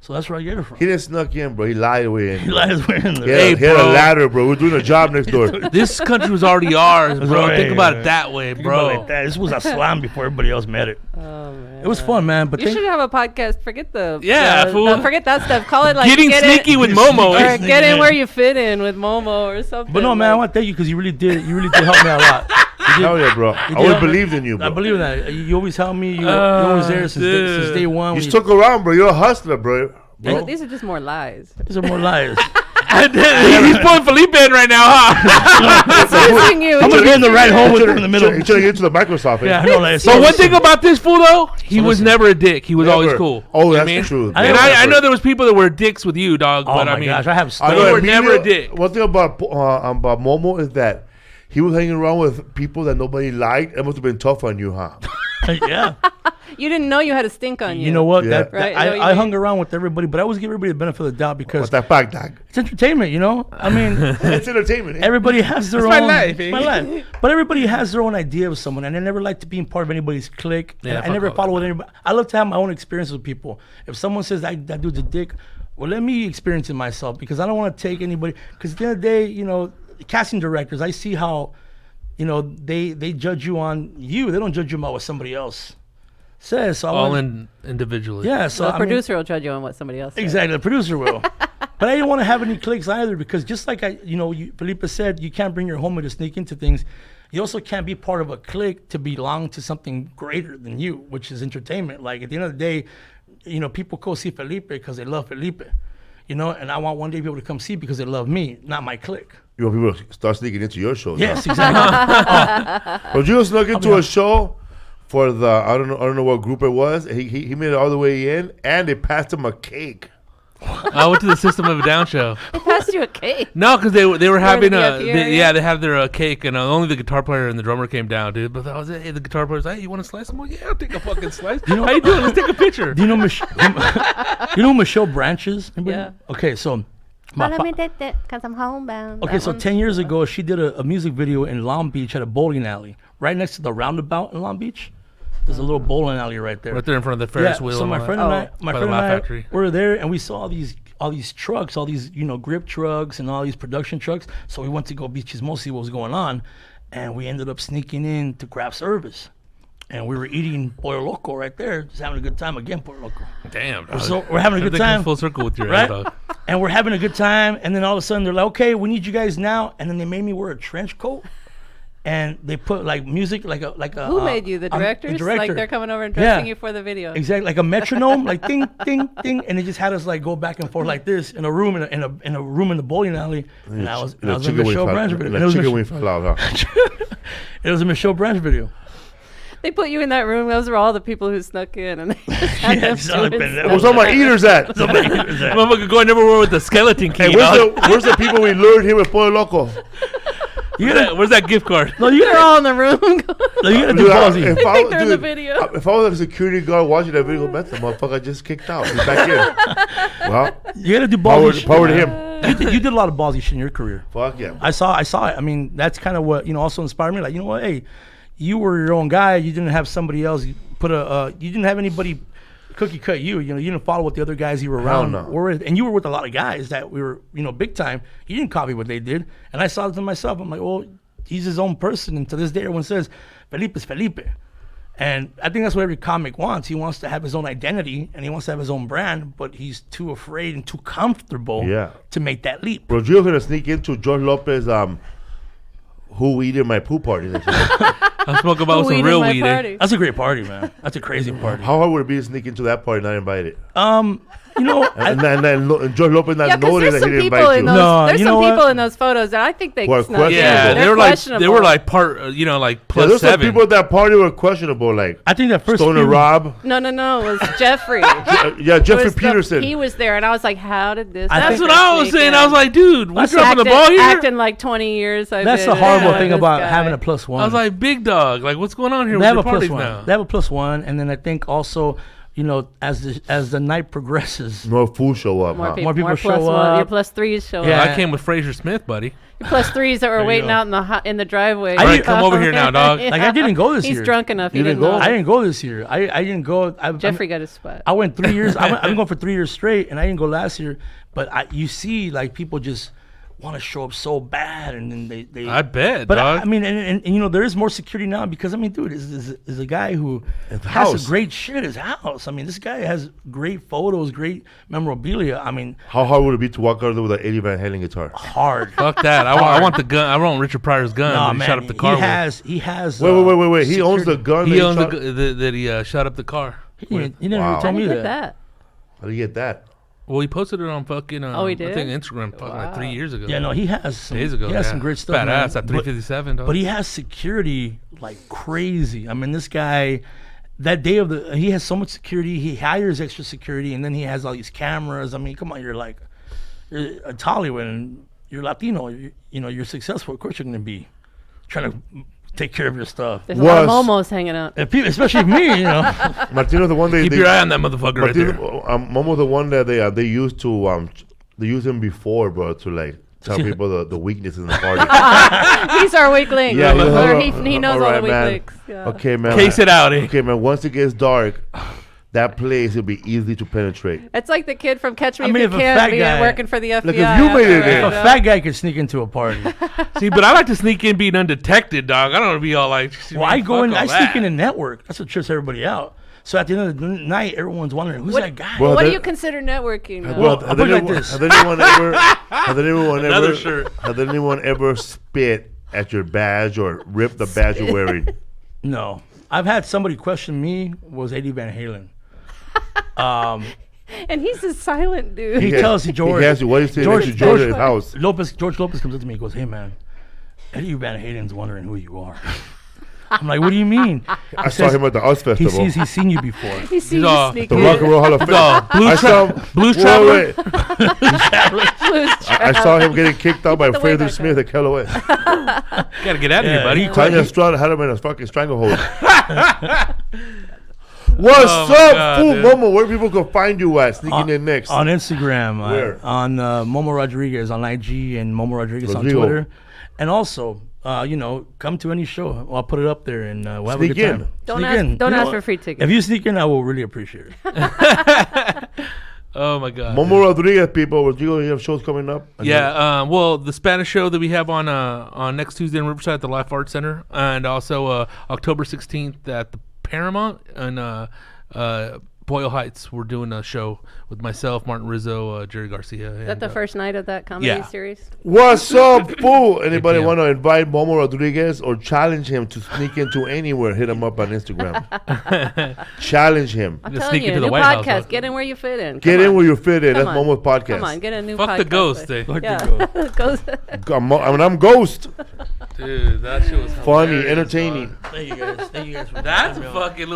So that's where I get it from. He didn't snuck in, bro. He lied away in. He lied his way in there. Hey, He had a bro. ladder, bro. We're doing a job next door. This country was already ours, bro. Right, Think about right. it that way, Think about it bro. like that. This was a slum before everybody else met it. Oh man. It was fun, man. But You should have a podcast. Forget the Yeah, fool. forget that stuff. Call it like Getting get sneaky in, with or Momo. get in where you fit in with Momo or something. But no, man, I want to thank you because you really did help me out a lot. Hell yeah, bro. I did always help me. believed in you, I bro. believe in that. You always helped me. You're always there since day one. You when stuck around, bro. You're a hustler, bro. These are just more lies. These are more liars. He's pulling Felipe in right now, huh? Losing you. I'm gonna get in the right home with her in the middle. You're trying to get into the Microsoft. Yeah, I know. Like, But one thing about this fool, though, he was listen. never a dick. He was always Never. cool. Oh, You know what that's I mean? true. I And know I know there was people that were dicks with you, dog. Oh But my I mean, gosh, I have I stories. know You were Emilio- never a dick. One thing about Momo is that he was hanging around with people that nobody liked. It must have been tough on you, huh? Yeah. You didn't know you had a stink on you. You know what? Yeah. That, Right, I, I know what you I mean. hung around with everybody, but I always give everybody the benefit of the doubt because What's that fact, dog? it's entertainment. You know, I mean, It's entertainment. Eh? everybody has their It's own. my life, It's my life. But everybody has their own idea of someone, and I never like to be part of anybody's clique. Yeah, And I fuck never all follow that. with anybody. I love to have my own experience with people. If someone says that dude's a dick, well, let me experience it myself because I don't want to take anybody. Because at the end of the day, you know, casting directors, I see how, you know, they judge you on you. They don't judge you about what somebody else says. So I all wanna- individually. Yeah. So the I mean, producer will judge you on what somebody else said. exactly, the producer will. But I didn't want to have any cliques either because just like Felipe said, you can't bring your homie to sneak into things. You also can't be part of a clique to belong to something greater than you, which is entertainment. Like at the end of the day, you know, people go see Felipe because they love Felipe, you know, and I want one day people to come see because they love me, not my clique. You want people to start sneaking into your shows. Yes, exactly. Rodrigo snuck into a show for the I don't know what group it was. He made it all the way in, and they passed him a cake. I went to the System of a Down show. They passed you a cake. No, because they were having the VIP area? they had their cake, and only the guitar player and the drummer came down, dude. But that was it. Hey, the guitar player's like, hey, you want a slice? I'm like, yeah, I'll take a fucking slice. How you doing? Let's take a picture. Do you know you know who Michelle Branch is? Anybody? Yeah. Okay, so Follow me, because I'm homebound. Okay, so 10 years ago, she did a music video in Long Beach at a bowling alley, right next to the roundabout in Long Beach. There's a little bowling alley right there. Right there in front of the Ferris wheel. So and my all friend that. and I, By the Laugh Factory. were there, and we saw all these trucks, all these grip trucks, and all these production trucks. So we went to go beach mostly what was going on, and we ended up sneaking in to craft service, and we were eating pollo loco right there, just having a good time again. Pollo loco. Damn, dog. So we're having a good Everything comes time. full circle with your Right? dog. And we're having a good time, and then all of a sudden they're like, okay, we need you guys now. And then they made me wear a trench coat, and they put like music, like a Who made you? The directors? The director. Like they're coming over and dressing Yeah. you for the video. Exactly, like a metronome, like ding, ding, ding, and they just had us like go back and forth like this in a room in a room in the bowling alley. And I was in Michelle Branch video. And Chicken wing fell out, huh? It was a Michelle Branch video. They put you in that room. Those were all the people who snuck in, and they just had them exactly. doing It stuff. Where's all my eaters at? Motherfucker going everywhere with the skeleton key. Hey, where's the people we lured here with Pollo Loco? Where's that gift card? No, you They're gotta, all in the room. no, you gotta do Dude, ballsy. if I I think they're in the dude, video. if I was a security guard watching that video, man, the motherfucker just kicked out. He's back in. Well, You gotta do ballsy shit. power to him. You did a lot of ballsy shit in your career. Fuck yeah. I saw it. I mean, that's kind of what, also inspired me. Like, you know what? Hey, you were your own guy. You didn't have somebody else you didn't have anybody cookie cut you. You didn't follow what the other guys you were around no. were with. And you were with a lot of guys that we were, big time. You didn't copy what they did. And I saw it to myself. I'm like, well, he's his own person. And to this day, everyone says, Felipe is Felipe. And I think that's what every comic wants. He wants to have his own identity and he wants to have his own brand, but he's too afraid and too comfortable to make that leap. Rodrigo gonna sneak into George Lopez, who we did my pool party. I'm smoking about Weed some in real my weed. party. That's a great party, man. That's a crazy party. How hard would it be to sneak into that party and not invited? And George Lopez not Yeah, because knowing there's that he some didn't people invite in you. those. No, There's you some know people what? in those photos that I think they Who are snuck in. questionable. Yeah, They're they were questionable. like part, like Yeah, plus there's some 7. people at that party were questionable, like I think that first Stoner few- Rob. No, it was Jeffrey. Yeah, It Jeffrey was Peterson. he was there, and I was like, "How did this?" That's think- what I was sneak saying. in? I was like, dude, we're That's dropping the ball here. Acting like 20 years. That's the horrible thing about having a plus one. I was like, big dog. Like, what's going on here they with have your a plus parties one. now? They have a plus one, and then I think also as the night progresses, More fools show up. More Huh? people, people plus show one. Your up. plus threes show Yeah. up. I came with Fraser Smith, buddy. Your plus threes that were you waiting go. out in the driveway. All right, come over here now, dog. Like, I didn't go this He's year. drunk enough. He You didn't didn't go? know. I didn't go this year. I didn't go. Jeffrey got his spot. I went 3 years. I've been going for 3 years straight, and I didn't go last year. But you see, like, people just want to show up so bad, and then they I bet, But dog. I mean, and there is more security now because, I mean, dude, is a guy who has house. a great shit at his house. I mean, this guy has great photos, great memorabilia. I mean, How hard would it be to walk out there with an Eddie Van Halen guitar? hard. Fuck that. I want the gun. I want Richard Pryor's gun Nah, that he man, shot up the car he has. Wait. He owns the gun. with. He owns shot- that he shot up the car. He didn't even Wow. tell How did me you that. get that? How do you get that? Well, he posted it on fucking. Oh, he I think did? Instagram fucking like Wow. 3 years ago. Yeah, no, he has some. Days ago. He has yeah. some great stuff. Badass man. at But- 357, dog. But he has security like crazy. I mean, this guy, that day he has so much security. He hires extra security, and then he has all these cameras. I mean, come on, you're a Hollywood, and you're Latino. You're successful. Of course, you're gonna be trying to take care of your stuff. There's a lot of Was- momos hanging out. And people, especially me, Martino's the one they. Keep they your eye on that motherfucker right there. Momo the one that they used to they used him before, bro, to like tell people the weaknesses in the party. He's our weak link. Yeah, Or yeah. he knows all the Alright, weak man. links. Yeah. Okay, man. Case it out, eh? Okay, man. Once it gets dark, that place will be easy to penetrate. It's like the kid from Catch Me I mean, If if You a Can fat be guy- working for the FBI. Like, if you made it after, in. If a know? fat guy could sneak into a party, See, but I like to sneak in being undetected, dog. I don't want to be all like. well, I go fuck in, all I that. sneak in a network. That's what trips everybody out. So at the end of the night, everyone's wondering who's What- that guy. Well, What do there- you consider networking? though? Well, I'll put it like this. Has anyone Another ever shirt. has anyone ever spit at your badge or ripped the badge you're wearing? No, I've had somebody question me was Eddie Van Halen. And he's a silent dude. He tells you, George. He asked you, what is it George- next to George at George- his house? George Lopez comes up to me and goes, "Hey man, Eddie Van Halen's wondering who you are." I'm like, "What do you mean?" I saw him at the Us He Festival. he's seen you before. He sees you all- sneak The in. Rock and Roll Hall of Fame. I saw him. Blues Wait, Traveler? wait. I saw him getting kicked out by the way Fraser back Smith at Callaway. Gotta get out of here, Yeah, buddy. he- Tanya Stroud had him in a fucking stranglehold. What's Oh my up, God, fool dude. Momo? Where people can find you at? Sneaking in next. On Instagram, Where? on Momo Rodriguez on IG and Momo Rodriguez Rodrigo. on Twitter, and also, come to any show. I'll put it up there and we'll have Sneak a good in. time. Don't Sneak ask- in. don't You know ask what? for free tickets. If you sneak in, I will really appreciate it. Oh my god. Momo Rodriguez, people. Rodrigo, you have shows coming up? Yeah, well, the Spanish show that we have on next Tuesday in Riverside at the Life Arts Center, and also October 16th at the Paramount and Boyle Heights. We're doing a show with myself, Martin Rizzo, Jerry Garcia. Is that the first night of that comedy yeah. series? What's up, fool? Anybody 8 p.m. want to invite Momo Rodriguez or challenge him to sneak into anywhere? Hit him up on Instagram. Challenge him. I'm Just telling sneak you, into new the White House, podcast. huh? Get in where you fit in. Get Come in on. where you fit in. Come That's on. Momo's podcast. Come on, get a new Fuck podcast. the ghost, eh? Fuck the Yeah, ghost. ghost. I'm Ghost. Dude, that shit was Funny, hilarious, entertaining. dog. Thank you guys. Thank you guys for That's having me on. fucking